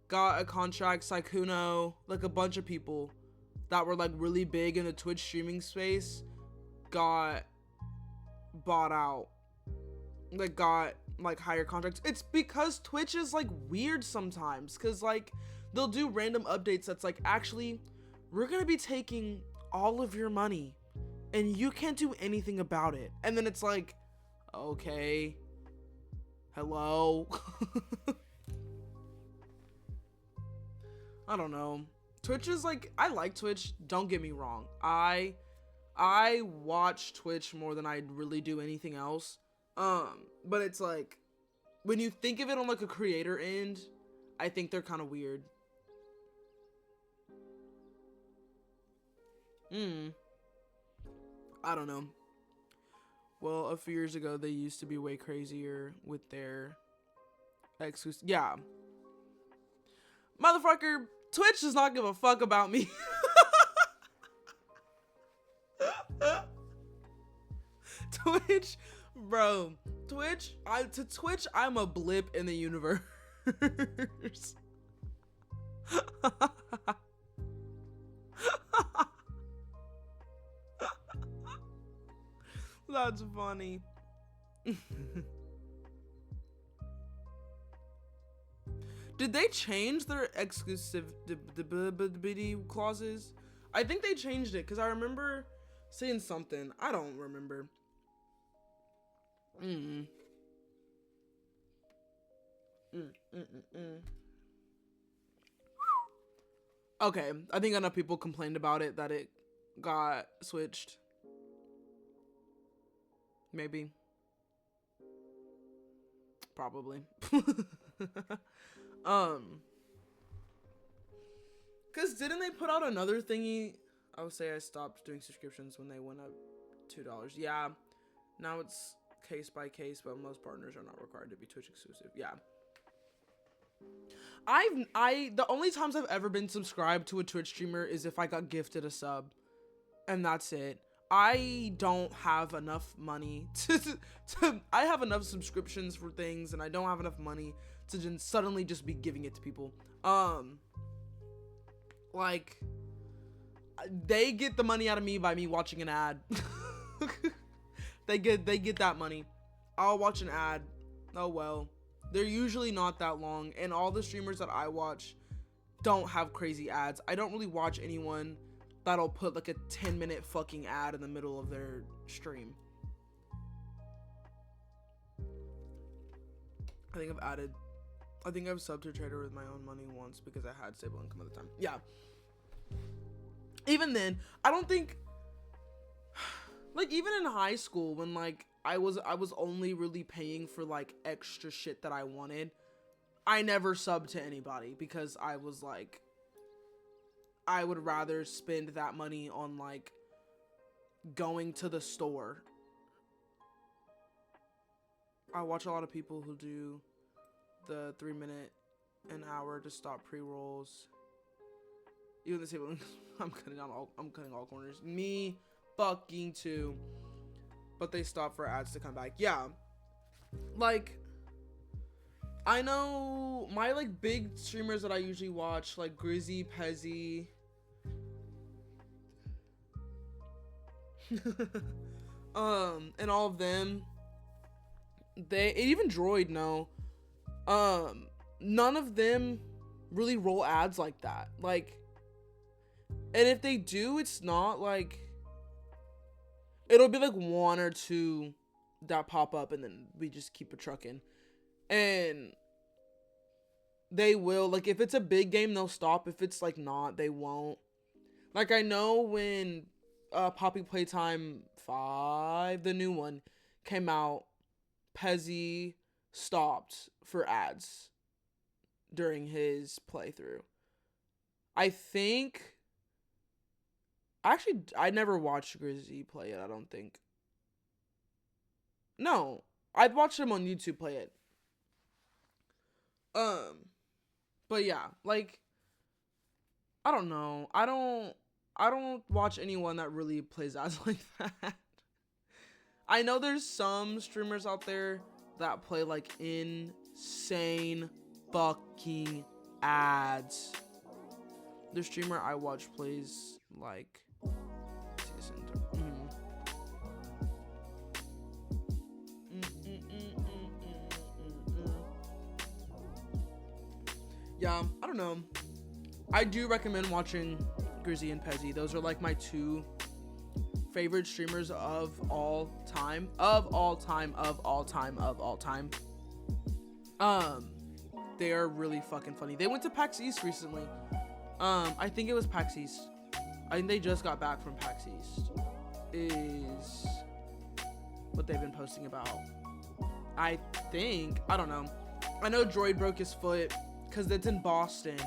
[SPEAKER 1] got a contract, Sykkuno, like a bunch of people that were like really big in the Twitch streaming space got bought out, like got like higher contracts. It's because Twitch is like weird sometimes, because like they'll do random updates that's like, actually we're gonna be taking all of your money and you can't do anything about it. And then it's like, okay, hello. I don't know. Twitch is like, I like Twitch, don't get me wrong. I watch Twitch more than I really do anything else. But it's like, when you think of it on like a creator end, I think they're kind of weird. I don't know. Well, a few years ago, they used to be way crazier with their exclusive. Yeah. Motherfucker, Twitch does not give a fuck about me. Twitch, bro. Twitch, I'm a blip in the universe. That's funny. Did they change their exclusivity clauses? I think they changed it, because I remember saying something. I don't remember. Okay, I think enough people complained about it that it got switched. Maybe. Probably. Cause didn't they put out another thingy? I would say I stopped doing subscriptions when they went up $2. Yeah. Now it's case by case, but most partners are not required to be Twitch exclusive. Yeah. The only times I've ever been subscribed to a Twitch streamer is if I got gifted a sub, and that's it. I don't have enough money I have enough subscriptions for things, and I don't have enough money to just suddenly just be giving it to people. Like, they get the money out of me by me watching an ad. They get that money. I'll watch an ad. Oh well. They're usually not that long, and all the streamers that I watch don't have crazy ads. I don't really watch anyone that'll put like a 10-minute fucking ad in the middle of their stream. I think I've subbed to Trader with my own money once because I had stable income at the time. Yeah. Even then, I don't think, like, even in high school when like I was only really paying for like extra shit that I wanted, I never subbed to anybody because I was like, I would rather spend that money on like going to the store. I watch a lot of people who do the 3-minute an hour to stop pre-rolls. Even the table, I'm cutting all corners. Me fucking too. But they stop for ads to come back. Yeah. Like, I know my like big streamers that I usually watch, like Grizzy, Pezzy, and all of them, even Droid, no, none of them really roll ads like that. Like, and if they do, it's not like, it'll be like 1 or 2 that pop up, and then we just keep it trucking. And they will, like, if it's a big game, they'll stop. If it's like not, they won't. Like, I know when Poppy Playtime 5, the new one, came out, Pezzy stopped for ads during his playthrough. I think Actually, I never watched Grizzy play it, I don't think. No, I'd watched him on YouTube play it. But yeah, like, I don't know. I don't watch anyone that really plays ads like that. I know there's some streamers out there that play like insane fucking ads. The streamer I watch plays like yeah, I don't know. I do recommend watching Grizzy and Pezzy. Those are like my two favorite streamers of all time. They are really fucking funny. They went to PAX East recently. I think it was PAX East. I think they just got back from PAX East. Is what they've been posting about. I think, I don't know. I know Droid broke his foot because it's in Boston.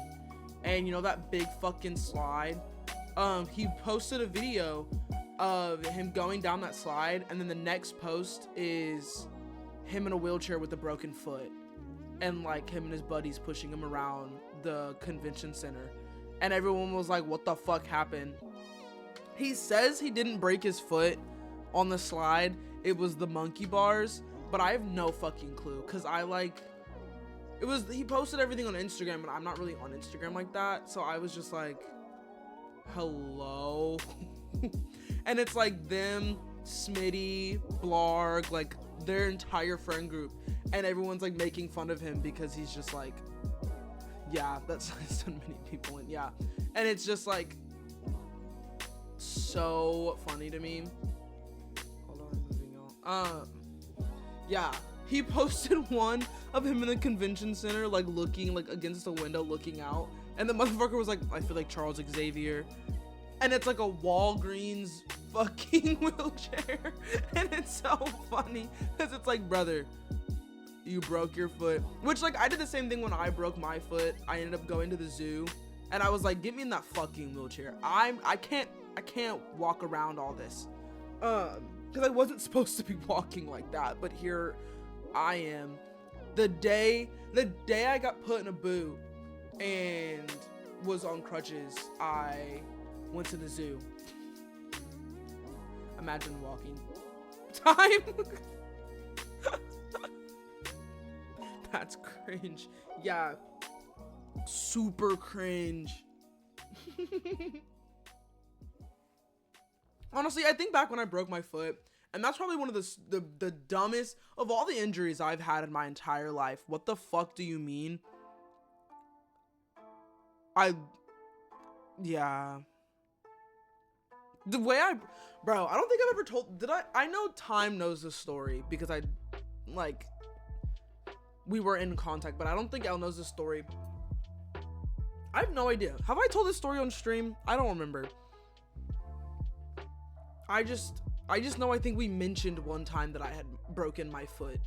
[SPEAKER 1] And you know that big fucking slide? He posted a video of him going down that slide, and then the next post is him in a wheelchair with a broken foot, and like him and his buddies pushing him around the convention center, and everyone was like, what the fuck happened? He says he didn't break his foot on the slide, it was the monkey bars, but I have no fucking clue, because he posted everything on Instagram, and I'm not really on Instagram like that, so I was just like, hello? And it's like them, Smitty, Blarg, like their entire friend group, and everyone's like making fun of him because he's just like, yeah, that's so many people, and yeah, and it's just like so funny to me. Hold on, moving on. Yeah, he posted one of him in the convention center, like looking like against the window, looking out, and the motherfucker was like, I feel like Charles Xavier. And it's like a Walgreens fucking wheelchair. And it's so funny. Because it's like, brother, you broke your foot. Which, like, I did the same thing when I broke my foot. I ended up going to the zoo. And I was like, get me in that fucking wheelchair. I can't walk around all this. Because I wasn't supposed to be walking like that. But here I am. The day I got put in a boot and was on crutches, I went to the zoo. Imagine walking. Time. That's cringe. Yeah. Super cringe. Honestly, I think back when I broke my foot, and that's probably one of the dumbest of all the injuries I've had in my entire life. What the fuck do you mean? Yeah. The way bro, I don't think I've ever told, I know Time knows the story because we were in contact, but I don't think Elle knows the story. I have no idea. Have I told this story on stream? I don't remember. I just know I think we mentioned one time that I had broken my foot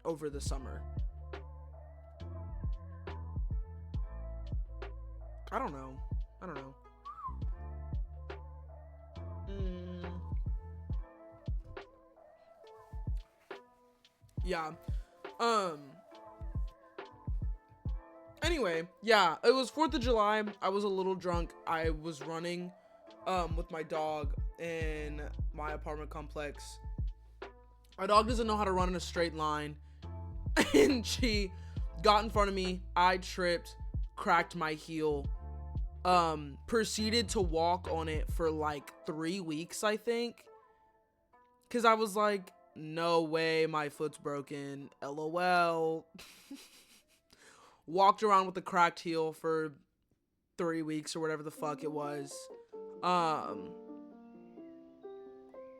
[SPEAKER 1] over the summer. I don't know. Yeah. Anyway, yeah, it was 4th of July. I was a little drunk. I was running with my dog in my apartment complex. My dog doesn't know how to run in a straight line. And she got in front of me. I tripped, cracked my heel. Proceeded to walk on it for like 3 weeks, I think. Cause I was like, no way, my foot's broken. LOL. Walked around with a cracked heel for 3 weeks or whatever the fuck it was.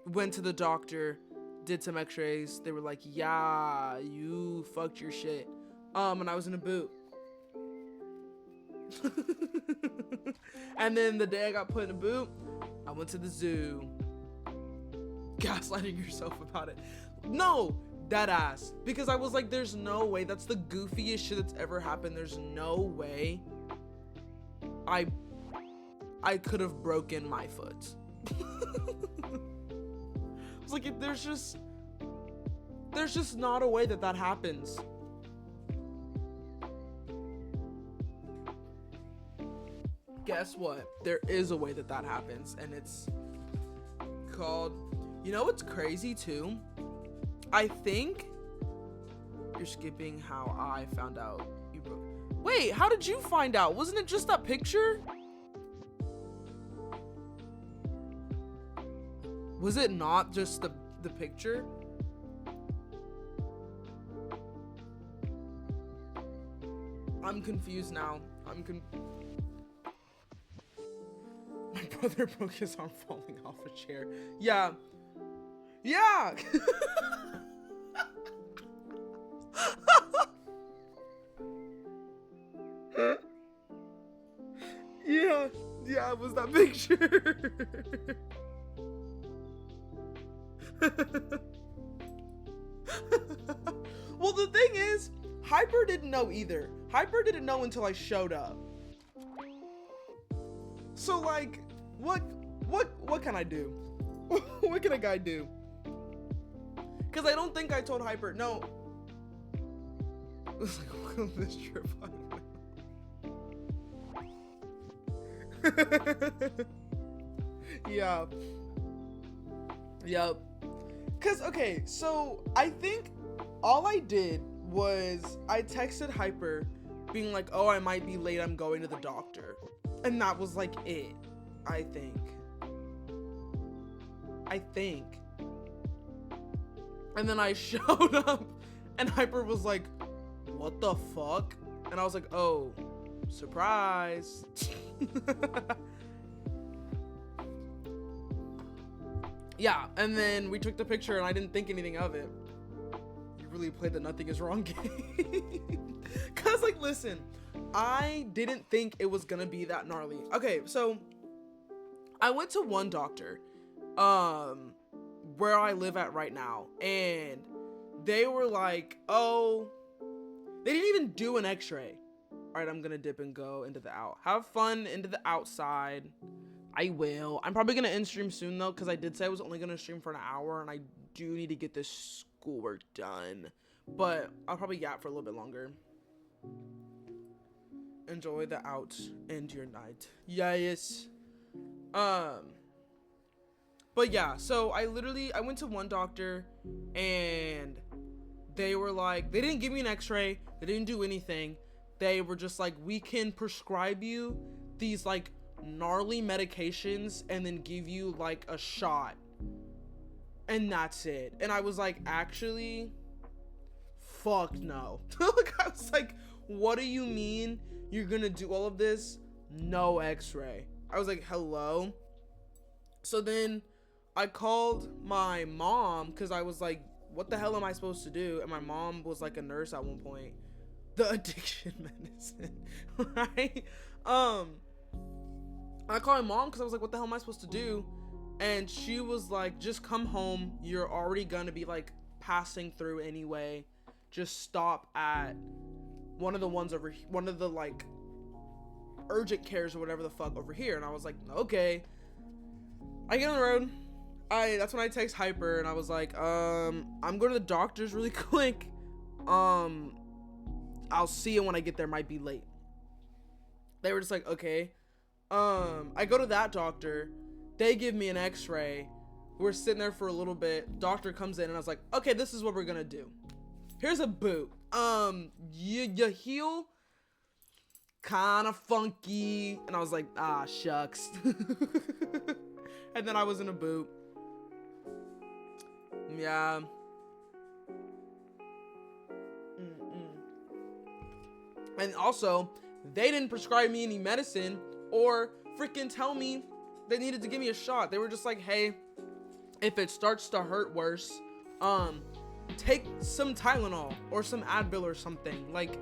[SPEAKER 1] Went to the doctor, did some x-rays. They were like, yeah, you fucked your shit. And I was in a boot. And then the day I got put in a boot, I went to the zoo. Gaslighting yourself about it. No, dead ass. Because I was like, there's no way. That's the goofiest shit that's ever happened. There's no way I could have broken my foot. It's like, there's just not a way that happens. Guess what? There is a way that happens, and it's called, you know what's crazy too? I think you're skipping how I found out you broke. Wait, how did you find out? Wasn't it just that picture? Was it not just the picture? I'm confused now. My brother broke his arm falling off a chair. Yeah. Yeah. Yeah, it was that picture. Well, the thing is, Hyper didn't know either. Hyper didn't know until I showed up. So like, what can I do? What can a guy do? Because I don't think I told Hyper. No. It was like, will this trip Yeah. Yep. Because, okay, so I think all I did was I texted Hyper being like, oh, I might be late, I'm going to the doctor. And that was like it, I think. And then I showed up and Hyper was like, what the fuck? And I was like, oh, surprise. Yeah, and then we took the picture and I didn't think anything of it. You really played the nothing is wrong game. Cause like, listen, I didn't think it was gonna be that gnarly. Okay, so I went to one doctor, where I live at right now, and they were like, oh, they didn't even do an x-ray. All right, I'm gonna dip and go into the out. Have fun into the outside. I will. I'm probably gonna end stream soon though, because I did say I was only gonna stream for an hour, and I do need to get this schoolwork done. But I'll probably yap for a little bit longer. Enjoy the out and your night. Yes. But yeah, so I went to one doctor and they were like, they didn't give me an x-ray, they didn't do anything. They were just like, we can prescribe you these like gnarly medications and then give you like a shot. And that's it. And I was like, actually, fuck no. Like, I was like, what do you mean you're gonna do all of this? No x-ray. I was like, hello? So then I called my mom because I was like, what the hell am I supposed to do? And my mom was like a nurse at one point. The addiction medicine, right? I called my mom because I was like, what the hell am I supposed to do? And she was like, just come home. You're already gonna be like passing through anyway. Just stop at one of the ones over here, one of the like urgent cares or whatever the fuck over here. And I was like, okay. I get on the road. That's when I text Hyper and I was like, I'm going to the doctor's really quick. I'll see you when I get there. Might be late. They were just like, okay. I go to that doctor. They give me an x-ray. We're sitting there for a little bit. Doctor comes in and I was like, okay, this is what we're gonna do. Here's a boot. Your heel kind of funky. And I was like, ah, shucks. And then I was in a boot. Yeah. And also, they didn't prescribe me any medicine or freaking tell me they needed to give me a shot. They were just like, hey, if it starts to hurt worse, take some Tylenol or some Advil or something. Like,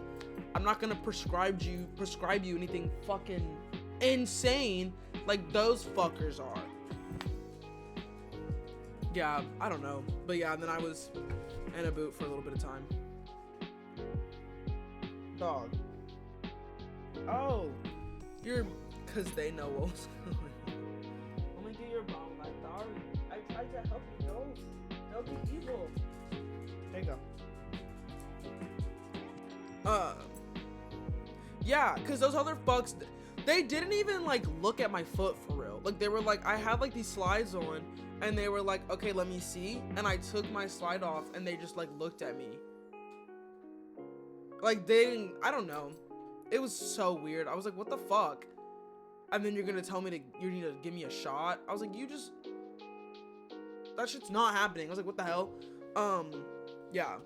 [SPEAKER 1] I'm not gonna prescribe you anything fucking insane like those fuckers are. Yeah, I don't know. But yeah, and then I was in a boot for a little bit of time. Dog. Oh, you're Cause they know what was going on. Let me do your bong like Dari. I tried to help you, don't be evil. There you go. Yeah, cause those other fucks, they didn't even like look at my foot for real. Like they were like, I had like these slides on, and they were like, okay, let me see. And I took my slide off, and they just like looked at me. Like they didn't, I don't know. It was so weird. I was like, what the fuck? And then you're gonna tell me you need to give me a shot. I was like, that shit's not happening. I was like, what the hell? Yeah.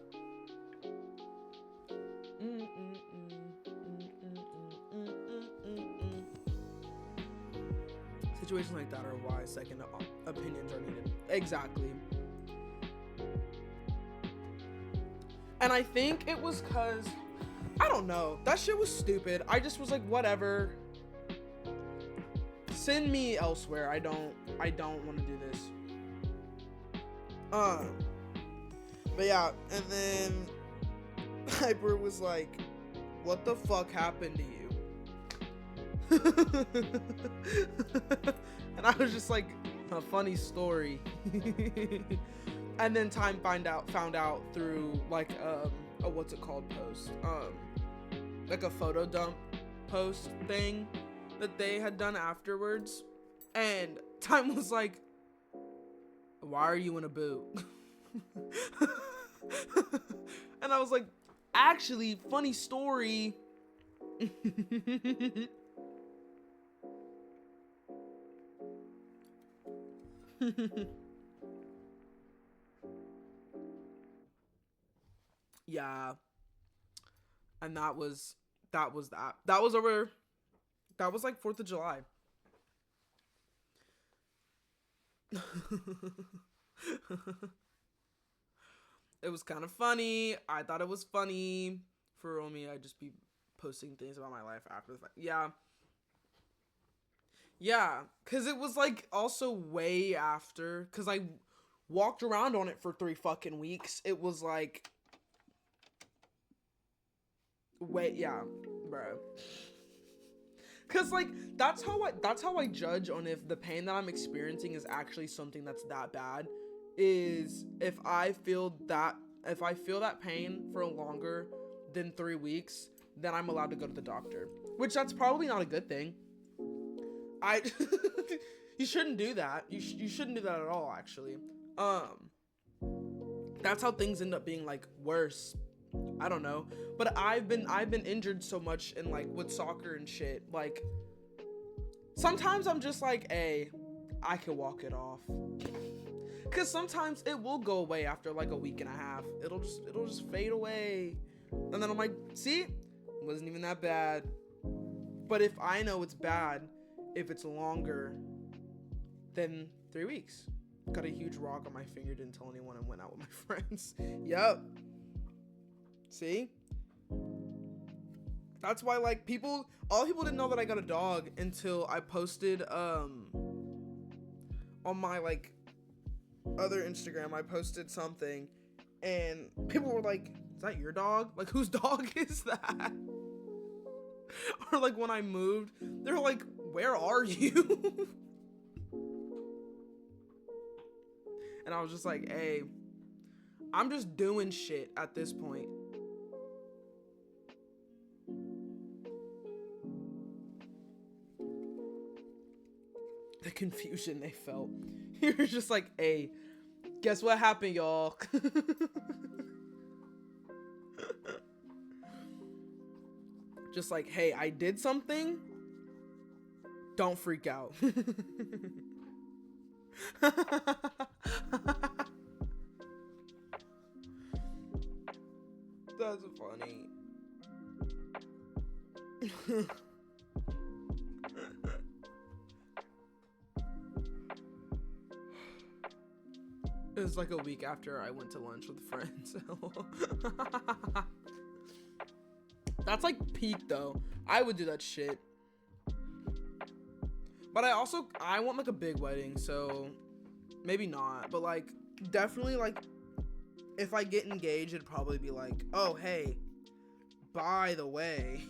[SPEAKER 1] Situations like that are why second opinions are needed. Exactly. And I think it was cause, I don't know, that shit was stupid. I just was like, whatever. Send me elsewhere. I don't want to do this. But yeah, and then Hyper was like, what the fuck happened to you? And I was just like, a funny story. And then Time found out through like a what's it called post, like a photo dump post thing that they had done afterwards. And Time was like, why are you in a boot? And I was like, actually, funny story. Yeah. And that was that. That was over. That was like 4th of July. It was kind of funny. I thought it was funny. For Romy, I'd just be posting things about my life after the fact. Yeah. Yeah, because it was like also way after. Because I walked around on it for 3 fucking weeks. It was like... Wait, yeah, bro. Cause like that's how I judge on if the pain that I'm experiencing is actually something that's that bad, is if I feel that pain for longer than 3 weeks, then I'm allowed to go to the doctor. Which that's probably not a good thing. You shouldn't do that. You shouldn't do that at all, actually. That's how things end up being like worse. I don't know, but I've been injured so much in like with soccer and shit. Like sometimes I'm just like, hey, I can walk it off. Cause sometimes it will go away after like a week and a half. It'll just fade away, and then I'm like, see, it wasn't even that bad. But if I know it's bad, if it's longer than 3 weeks, got a huge rock on my finger, didn't tell anyone, and went out with my friends. Yep. See? That's why, like, all people didn't know that I got a dog until I posted, on my, like, other Instagram. I posted something, and people were like, is that your dog? Like, whose dog is that? Or, like, when I moved, they were like, where are you? And I was just like, hey, I'm just doing shit at this point. The confusion they felt. You're just like, hey, guess what happened, y'all? Just like, hey, I did something. Don't freak out. That's funny. It was like a week after I went to lunch with friends. That's like peak though. I would do that shit. But I want like a big wedding, so maybe not. But like definitely like if I get engaged, it'd probably be like, oh hey, by the way,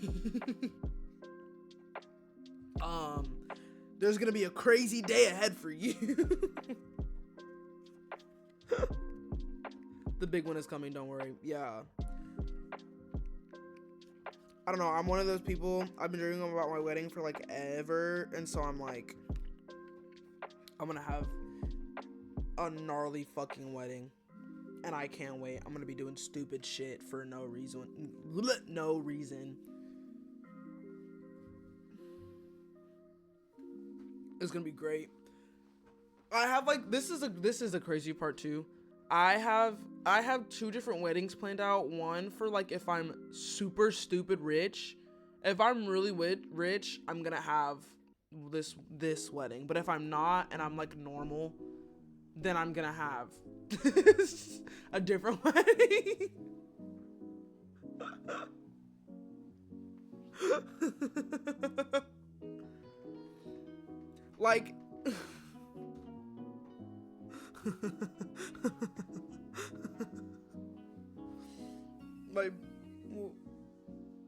[SPEAKER 1] There's gonna be a crazy day ahead for you. The big one is coming, don't worry. Yeah. I don't know, I'm one of those people, I've been dreaming about my wedding for like ever, and so I'm like, I'm gonna have a gnarly fucking wedding, and I can't wait. I'm gonna be doing stupid shit for no reason. No reason. It's gonna be great. I have like, this is a crazy part too. I have 2 different weddings planned out. One for like if I'm super stupid rich. If I'm really rich, I'm gonna have this wedding. But if I'm not and I'm like normal, then I'm gonna have a different wedding. Like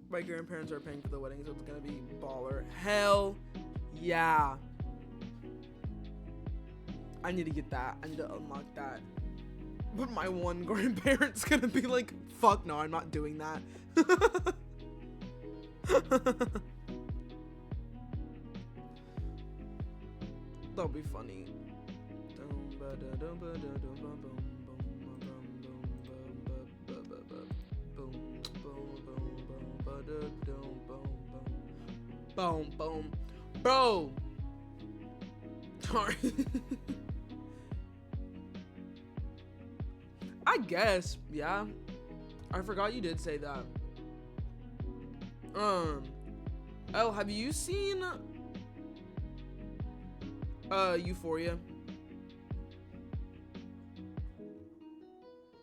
[SPEAKER 1] my grandparents are paying for the wedding, so it's gonna be baller. Hell yeah. I need to get that. I need to unlock that. But my one grandparent's gonna be like, fuck no, I'm not doing that. That'll be funny. Boom, boom, bro. Sorry. I guess, yeah. I forgot you did say that. Oh, have you seen Euphoria?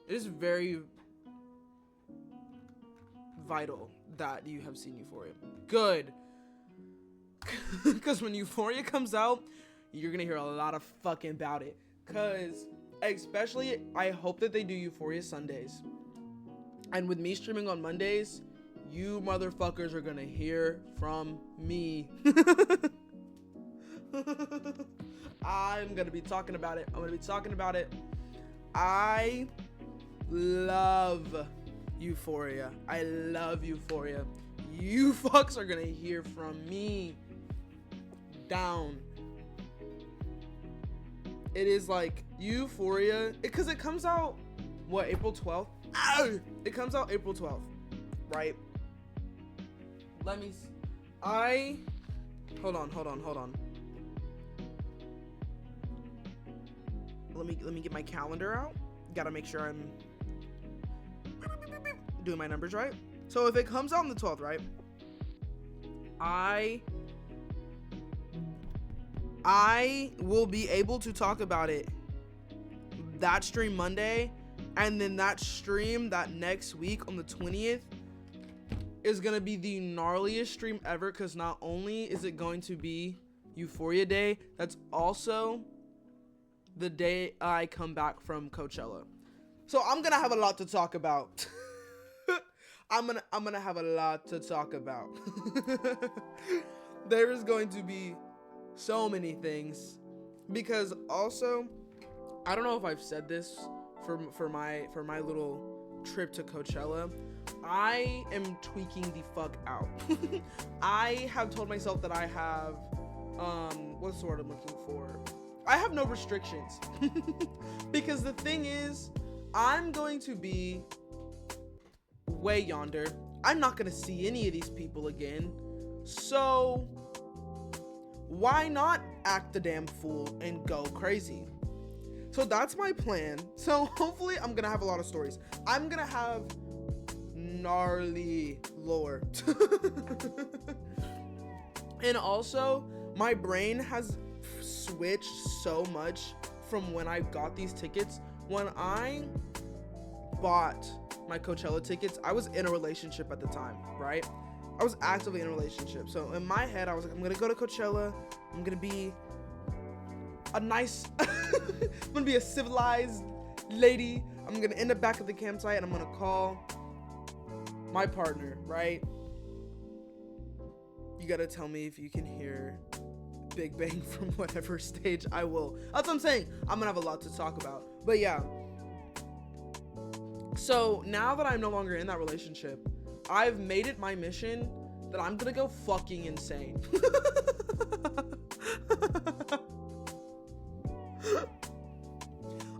[SPEAKER 1] It is very vital that you have seen Euphoria. Good. Because when Euphoria comes out, you're gonna hear a lot of fucking about it. Because, especially, I hope that they do Euphoria Sundays. And with me streaming on Mondays, you motherfuckers are gonna hear from me. I'm gonna be talking about it. I love Euphoria. I love Euphoria. You fucks are gonna hear from me. Down. It is like Euphoria, because it comes out, what, April 12th? Ow! It comes out April 12th, right? Let me, hold on. Let me get my calendar out. Gotta make sure I'm doing my numbers right. So if it comes out on the 12th, right? I will be able to talk about it that stream Monday, and then that stream that next week on the 20th is gonna be the gnarliest stream ever, because not only is it going to be Euphoria Day, that's also the day I come back from Coachella. So I'm gonna have a lot to talk about. I'm gonna have a lot to talk about. There is going to be so many things, because also, I don't know if I've said this for my little trip to Coachella. I am tweaking the fuck out. I have told myself that I have what's the word I'm looking for? I have no restrictions. Because the thing is, I'm going to be way yonder. I'm not gonna see any of these people again. So why not act the damn fool and go crazy? So that's my plan. So hopefully I'm gonna have a lot of stories. I'm gonna have gnarly lore. And also, my brain has switched so much from when I got these tickets. When I bought my Coachella tickets, I was in a relationship at the time, right? I was actively in a relationship. So in my head, I was like, I'm gonna go to Coachella. I'm gonna be a nice, I'm gonna be a civilized lady. I'm gonna end up back at the campsite, and I'm gonna call my partner, right? You gotta tell me if you can hear Big Bang from whatever stage. I will. That's what I'm saying. I'm gonna have a lot to talk about. But yeah. So now that I'm no longer in that relationship, I've made it my mission that I'm gonna go fucking insane.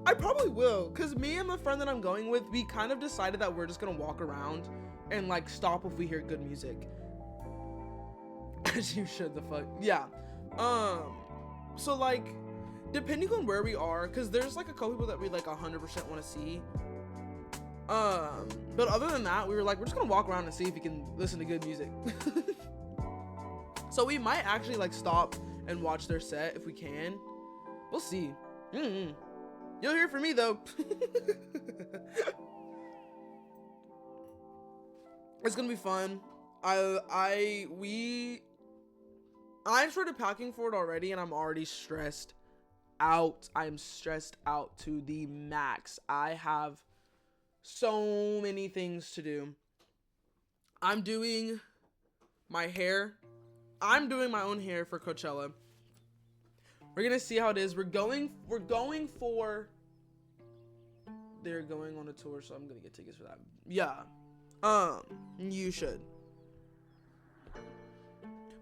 [SPEAKER 1] I probably will, because me and the friend that I'm going with, we kind of decided that we're just gonna walk around and like stop if we hear good music. As you should, the fuck. Yeah. So like, depending on where we are, because there's like a couple people that we like 100% want to see. But other than that, we were like, we're just gonna walk around and see if we can listen to good music. So we might actually like stop and watch their set if we can. We'll see. You'll hear from me though. It's gonna be fun. I've started packing for it already, and I'm already stressed out. I'm stressed out to the max. I have so many things to do. I'm doing my hair. I'm doing my own hair for Coachella. We're gonna see how it is. We're going for. They're going on a tour, so I'm gonna get tickets for that. Yeah. You should.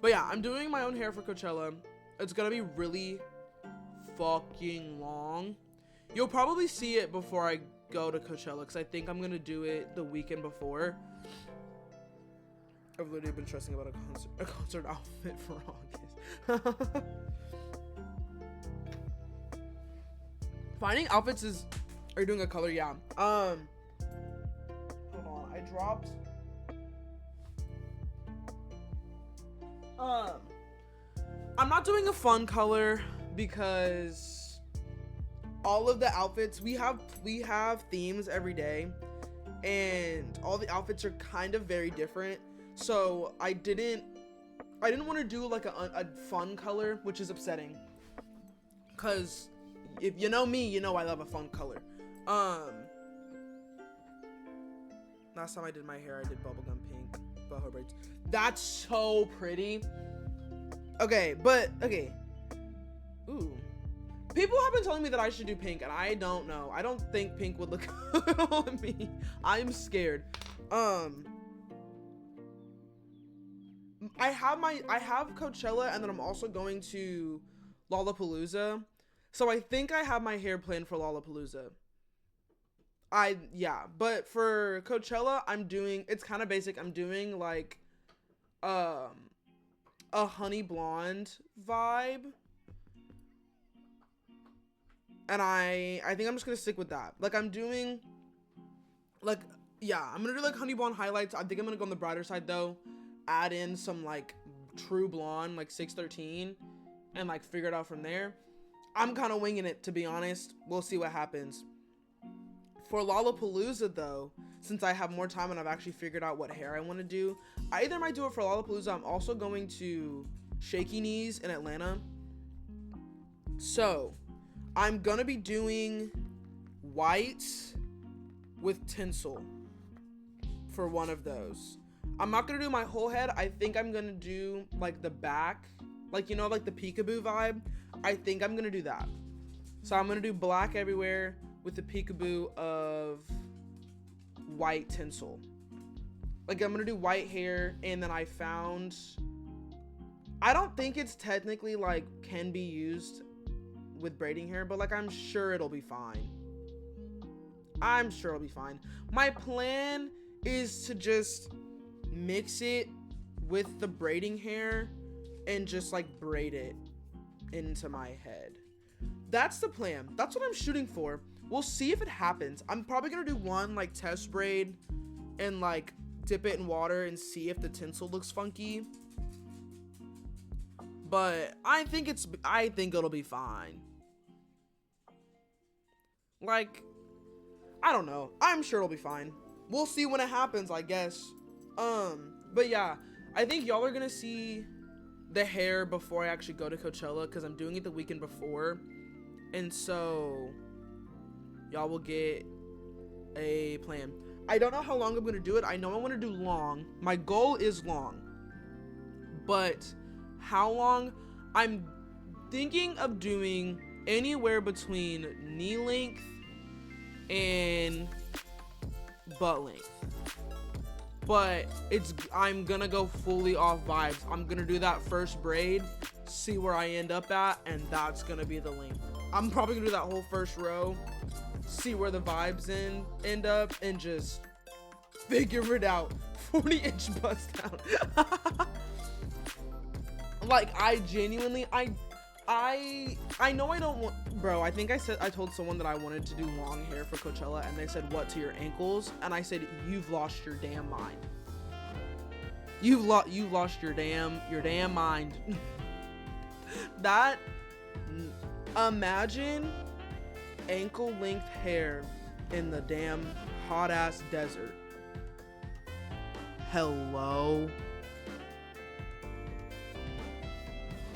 [SPEAKER 1] But yeah, I'm doing my own hair for Coachella. It's gonna be really fucking long. You'll probably see it before I go to Coachella, because I think I'm gonna do it the weekend before. I've literally been stressing about a concert outfit for August. Finding outfits is... Are you doing a color? Yeah. Hold on. I dropped... I'm not doing a fun color because all of the outfits, we have themes every day, and all the outfits are kind of very different. So I didn't want to do like a fun color, which is upsetting. Cause if you know me, you know I love a fun color. Last time I did my hair, I did bubblegum pink boho braids. That's so pretty. Okay. Ooh. People have been telling me that I should do pink, and I don't know. I don't think pink would look good on me. I'm scared. I have Coachella, and then I'm also going to Lollapalooza. So I think I have my hair planned for Lollapalooza. But for Coachella, it's kind of basic. I'm doing like a honey blonde vibe. And I think I'm just gonna stick with that. Like I'm doing I'm gonna do like honey blonde highlights. I think I'm gonna go on the brighter side though. Add in some like true blonde, like 613, and like figure it out from there. I'm kind of winging it, to be honest. We'll see what happens. For Lollapalooza though, since I have more time and I've actually figured out what hair I want to do, I either might do it for Lollapalooza. I'm also going to Shaky Knees in Atlanta. So I'm gonna be doing white with tinsel for one of those. I'm not gonna do my whole head. I think I'm gonna do like the back, like, you know, like the peekaboo vibe. I think I'm gonna do that. So I'm gonna do black everywhere with the peekaboo of white tinsel. Like I'm gonna do white hair, and then I don't think it's technically like can be used with braiding hair, but like I'm sure it'll be fine. My plan is to just mix it with the braiding hair and just like braid it into my head. That's the plan. That's what I'm shooting for. We'll see if it happens. I'm probably gonna do one like test braid and like dip it in water and see if the tinsel looks funky. But I think it'll be fine. Like, I don't know. I'm sure it'll be fine. We'll see when it happens, I guess. But yeah, I think y'all are gonna see the hair before I actually go to Coachella, because I'm doing it the weekend before. And so y'all will get a plan. I don't know how long I'm gonna do it. I know I want to do long. My goal is long. But how long? I'm thinking of doing anywhere between knee length and butt length. But I'm gonna go fully off vibes. I'm gonna do that first braid, see where I end up at, and that's gonna be the length. I'm probably gonna do that whole first row, see where the vibes end up, and just figure it out. 40-inch bust down. Like, I genuinely, I know I don't want, bro, I think I told someone that I wanted to do long hair for Coachella, and they said, what, to your ankles? And I said, you've lost your damn mind. You've lost your damn mind. That, imagine ankle length hair in the damn hot ass desert. Hello.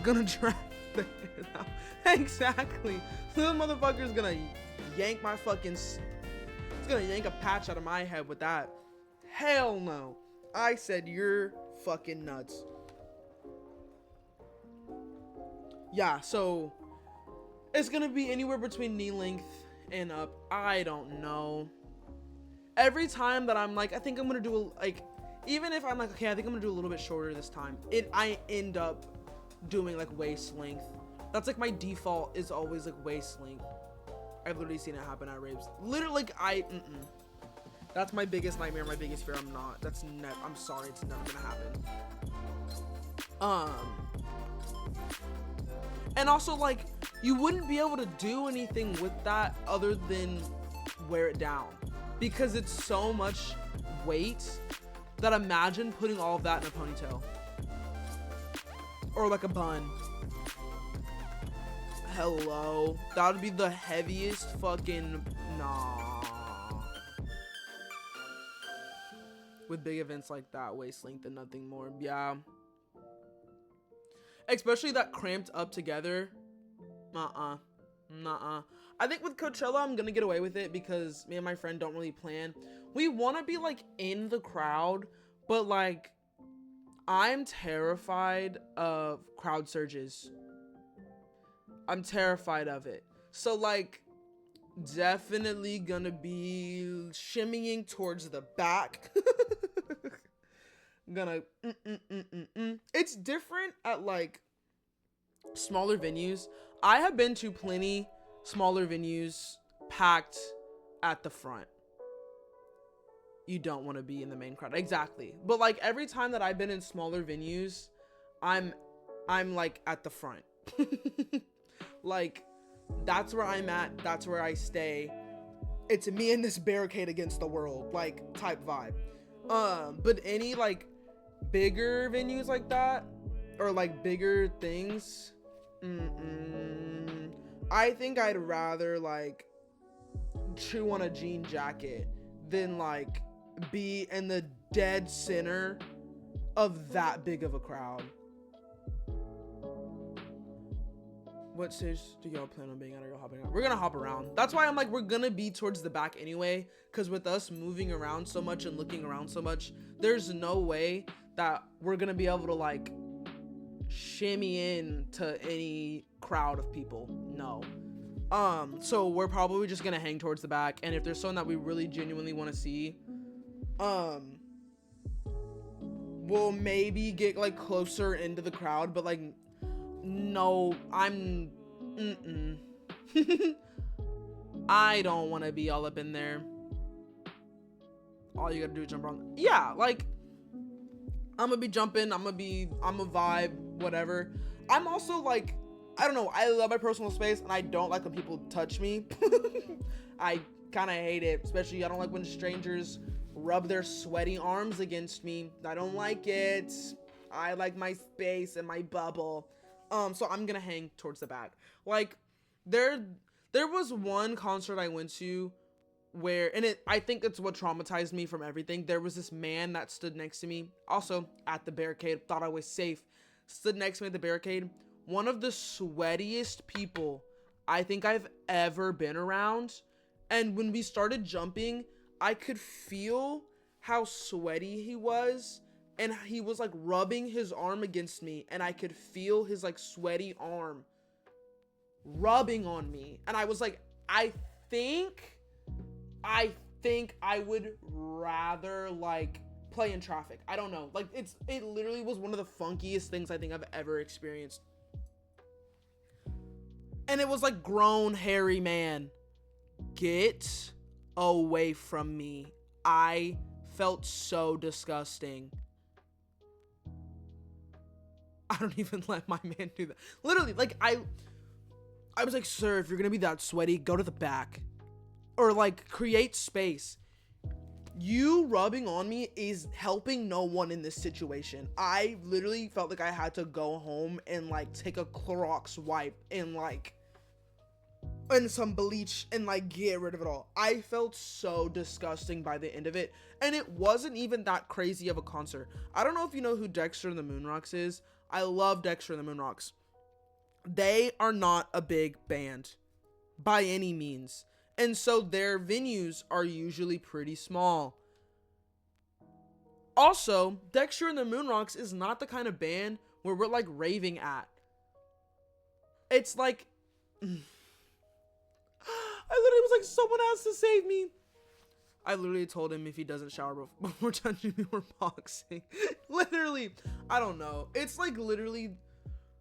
[SPEAKER 1] Gonna drag the hair out. Exactly. Little motherfucker's gonna yank my fucking. It's gonna yank a patch out of my head with that. Hell no. I said you're fucking nuts. Yeah, so it's gonna be anywhere between knee length and up. I don't know. Every time that I'm like, I think I'm gonna do even if I'm like, okay, I think I'm gonna do a little bit shorter this time, I end up doing like waist length. That's like my default is always like waist length. I've literally seen it happen at raves. Literally, like that's my biggest nightmare, my biggest fear. I'm sorry, it's never gonna happen. And also, like, you wouldn't be able to do anything with that other than wear it down, because it's so much weight that imagine putting all of that in a ponytail or like a bun. Hello, that would be the heaviest fucking with big events like that, waist length and nothing more. Yeah, especially that cramped up together. Nuh-uh. I think with Coachella I'm gonna get away with it because me and my friend don't really plan. We want to be like in the crowd, but like I'm terrified of crowd surges. I'm terrified of it. So like definitely gonna be shimmying towards the back. Gonna It's different at like smaller venues. I have been to plenty smaller venues packed at the front. You don't want to be in the main crowd. Exactly. But like every time that I've been in smaller venues, I'm like at the front. Like that's where I'm at. That's where I stay. It's me and this barricade against the world, like type vibe. But any like bigger venues like that, or like bigger things, I think I'd rather like chew on a jean jacket than like be in the dead center of that big of a crowd. What stage do y'all plan on being at? Or y'all hopping out? We're gonna hop around. That's why I'm like, we're gonna be towards the back anyway, because with us moving around so much and looking around so much, there's no way that we're gonna be able to like shimmy in to any crowd of people. No. So we're probably just gonna hang towards the back, and if there's someone that we really genuinely want to see, we'll maybe get like closer into the crowd, but like no, I don't want to be all up in there. All you gotta do is jump around. Yeah, like I'm gonna be jumping, I'm a vibe, whatever. I'm also like, I don't know, I love my personal space and I don't like when people touch me. I kind of hate it, especially I don't like when strangers rub their sweaty arms against me. I don't like it. I like my space and my bubble. So I'm gonna hang towards the back. Like there was one concert I went to where, and I think it's what traumatized me from everything. There was this man that stood next to me, also at the barricade, thought I was safe, stood next to me at the barricade. One of the sweatiest people I think I've ever been around. And when we started jumping, I could feel how sweaty he was and he was like rubbing his arm against me, and I could feel his like sweaty arm rubbing on me, and I was like, think I think I would rather like play in traffic. I don't know. Like it literally was one of the funkiest things I think I've ever experienced. And it was like, grown hairy man, get away from me. I felt so disgusting. I don't even let my man do that. Literally, like I was like, sir, if you're gonna be that sweaty, go to the back. Or like create space. You rubbing on me is helping no one in this situation. I literally felt like I had to go home and like take a Clorox wipe and some bleach and like get rid of it all. I felt so disgusting by the end of it, and it wasn't even that crazy of a concert. I don't know if you know who Dexter and the Moonrocks is. I love Dexter and the Moonrocks. They are not a big band by any means, and so their venues are usually pretty small. Also, Dexter and the Moonrocks is not the kind of band where we're like raving at. It's like I literally was like, someone has to save me. I literally told him if he doesn't shower before touching me, we're boxing. Literally, I don't know. It's like literally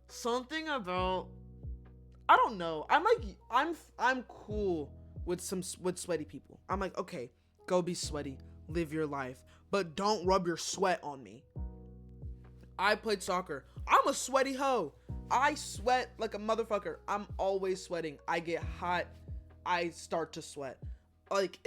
[SPEAKER 1] something about, I don't know. I'm cool with sweaty people. I'm like, okay, go be sweaty, live your life, but don't rub your sweat on me. I played soccer. I'm a sweaty hoe. I sweat like a motherfucker. I'm always sweating. I get hot. I start to sweat. Like,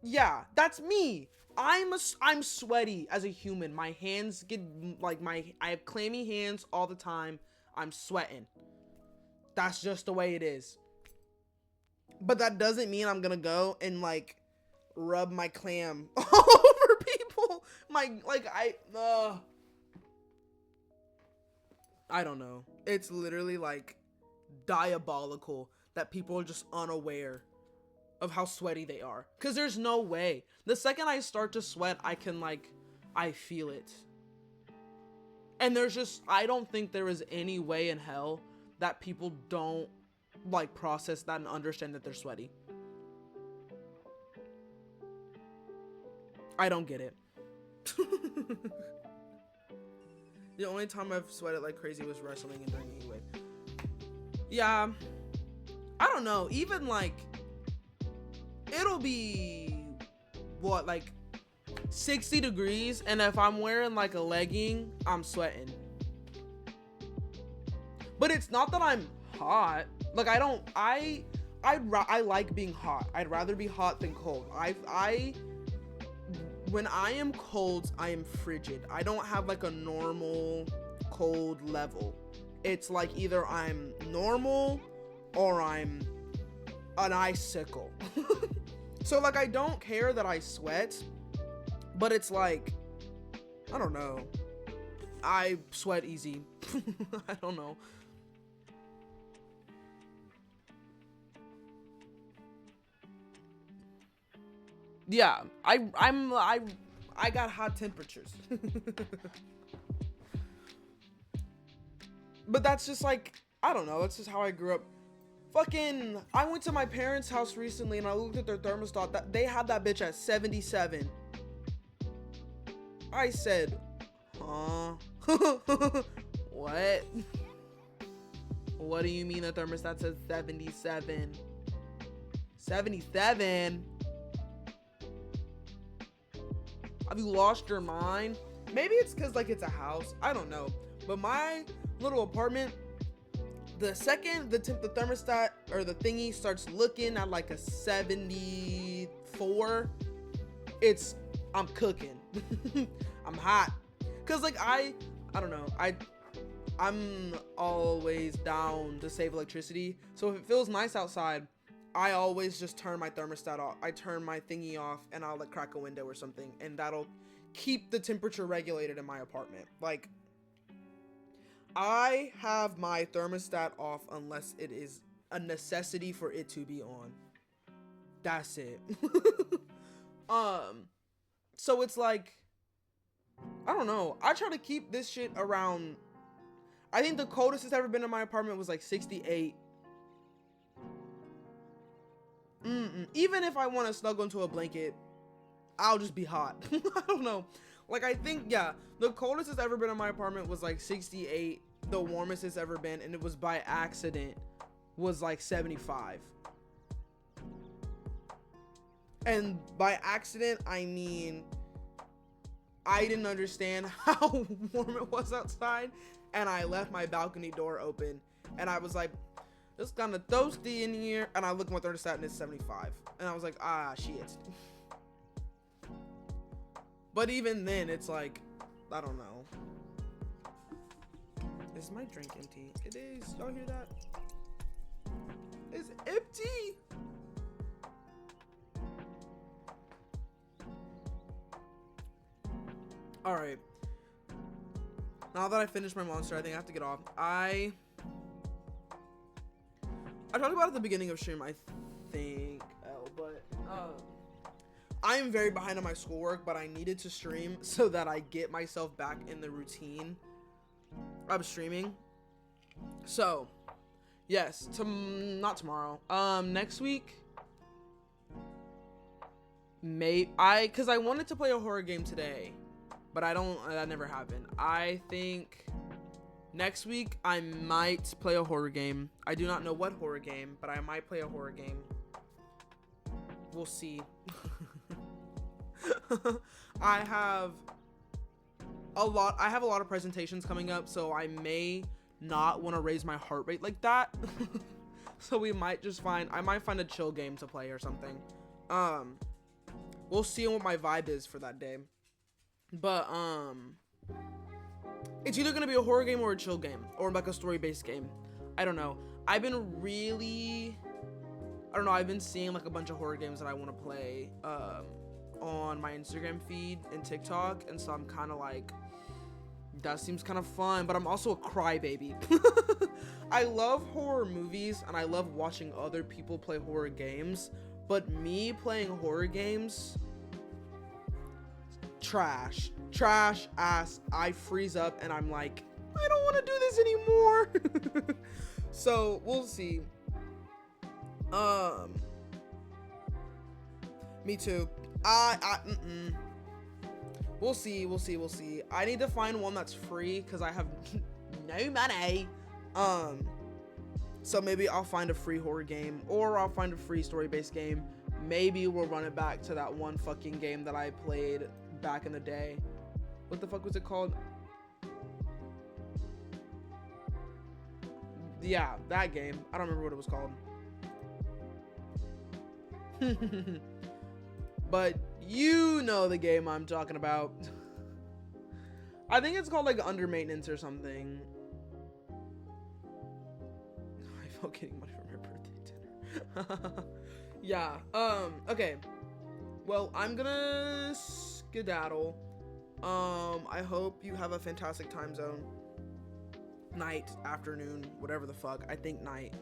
[SPEAKER 1] yeah, that's me. I'm sweaty as a human. My hands get like I have clammy hands all the time. I'm sweating. That's just the way it is. But that doesn't mean I'm gonna go and like rub my clam all over people. I don't know. It's literally like diabolical that people are just unaware of how sweaty they are, because there's no way. The second I start to sweat, I feel it, and I don't think there is any way in hell that people don't like process that and understand that they're sweaty. I don't get it. The only time I've sweated like crazy was wrestling and during a heat wave. Yeah, I don't know. Even like, it'll be what, like 60 degrees, and if I'm wearing like a legging, I'm sweating. But it's not that I'm hot. Like, I like being hot. I'd rather be hot than cold. When I am cold, I am frigid. I don't have like a normal cold level. It's like either I'm normal or I'm an icicle. So like, I don't care that I sweat, but it's like, I don't know. I sweat easy. I don't know. Yeah, I got hot temperatures. But that's just like, I don't know, that's just how I grew up. Fucking, I went to my parents' house recently and I looked at their thermostat. That they had that bitch at 77. I said, huh? What? What do you mean the thermostat says 77? 77? Have you lost your mind? Maybe it's because like it's a house. I don't know. But my little apartment, the second the thermostat or the thingy starts looking at like a 74, I'm cooking. I'm hot. Cause like I don't know. I'm always down to save electricity. So if it feels nice outside, I always just turn my thermostat off. I turn my thingy off and I'll like crack a window or something, and that'll keep the temperature regulated in my apartment. Like, I have my thermostat off unless it is a necessity for it to be on. That's it. So it's like, I don't know. I try to keep this shit around. I think the coldest it's ever been in my apartment was like 68. Even if I want to snuggle into a blanket, I'll just be hot. I don't know. Like, I think, yeah, the coldest it's ever been in my apartment was like 68. The warmest it's ever been, and it was by accident, was like 75. And by accident, I mean, I didn't understand how warm it was outside, and I left my balcony door open, and I was like, it's kind of toasty in here, and I looked at my thermostat and it's 75, and I was like, ah, shit. But even then, it's like, I don't know. Is my drink empty? It is. Y'all hear that? It's empty. All right. Now that I finished my monster, I think I have to get off. I talked about it at the beginning of stream, I think, but I am very behind on my schoolwork, but I needed to stream so that I get myself back in the routine of streaming. So, yes, not tomorrow. Next week, because I wanted to play a horror game today, but that never happened. I think next week I might play a horror game. I do not know what horror game, but I might play a horror game. We'll see. I have a lot of presentations coming up, so I may not want to raise my heart rate like that. So I might find a chill game to play or something. We'll see what my vibe is for that day. But it's either gonna be a horror game or a chill game, or like a story-based game. I don't know. I've been seeing like a bunch of horror games that I want to play on my Instagram feed and TikTok, and so I'm kind of like, that seems kind of fun, but I'm also a crybaby. I love horror movies and I love watching other people play horror games, but me playing horror games, trash ass. I freeze up and I'm like, I don't want to do this anymore. So we'll see. Me too. We'll see. I need to find one that's free because I have no money. So maybe I'll find a free horror game, or I'll find a free story-based game. Maybe we'll run it back to that one fucking game that I played back in the day. What the fuck was it called? Yeah, that game. I don't remember what it was called. But you know the game I'm talking about. I think it's called like Under Maintenance or something. I felt getting money for my birthday dinner. Yeah. Okay. Well, I'm gonna skedaddle. I hope you have a fantastic time zone. Night, afternoon, whatever the fuck. I think night.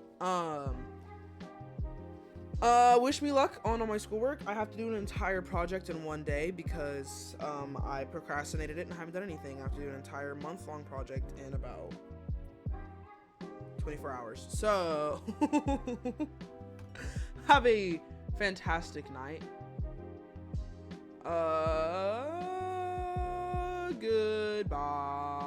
[SPEAKER 1] Wish me luck on all my schoolwork. I have to do an entire project in one day because I procrastinated it and haven't done anything. I have to do an entire month-long project in about 24 hours. So have a fantastic night. Goodbye.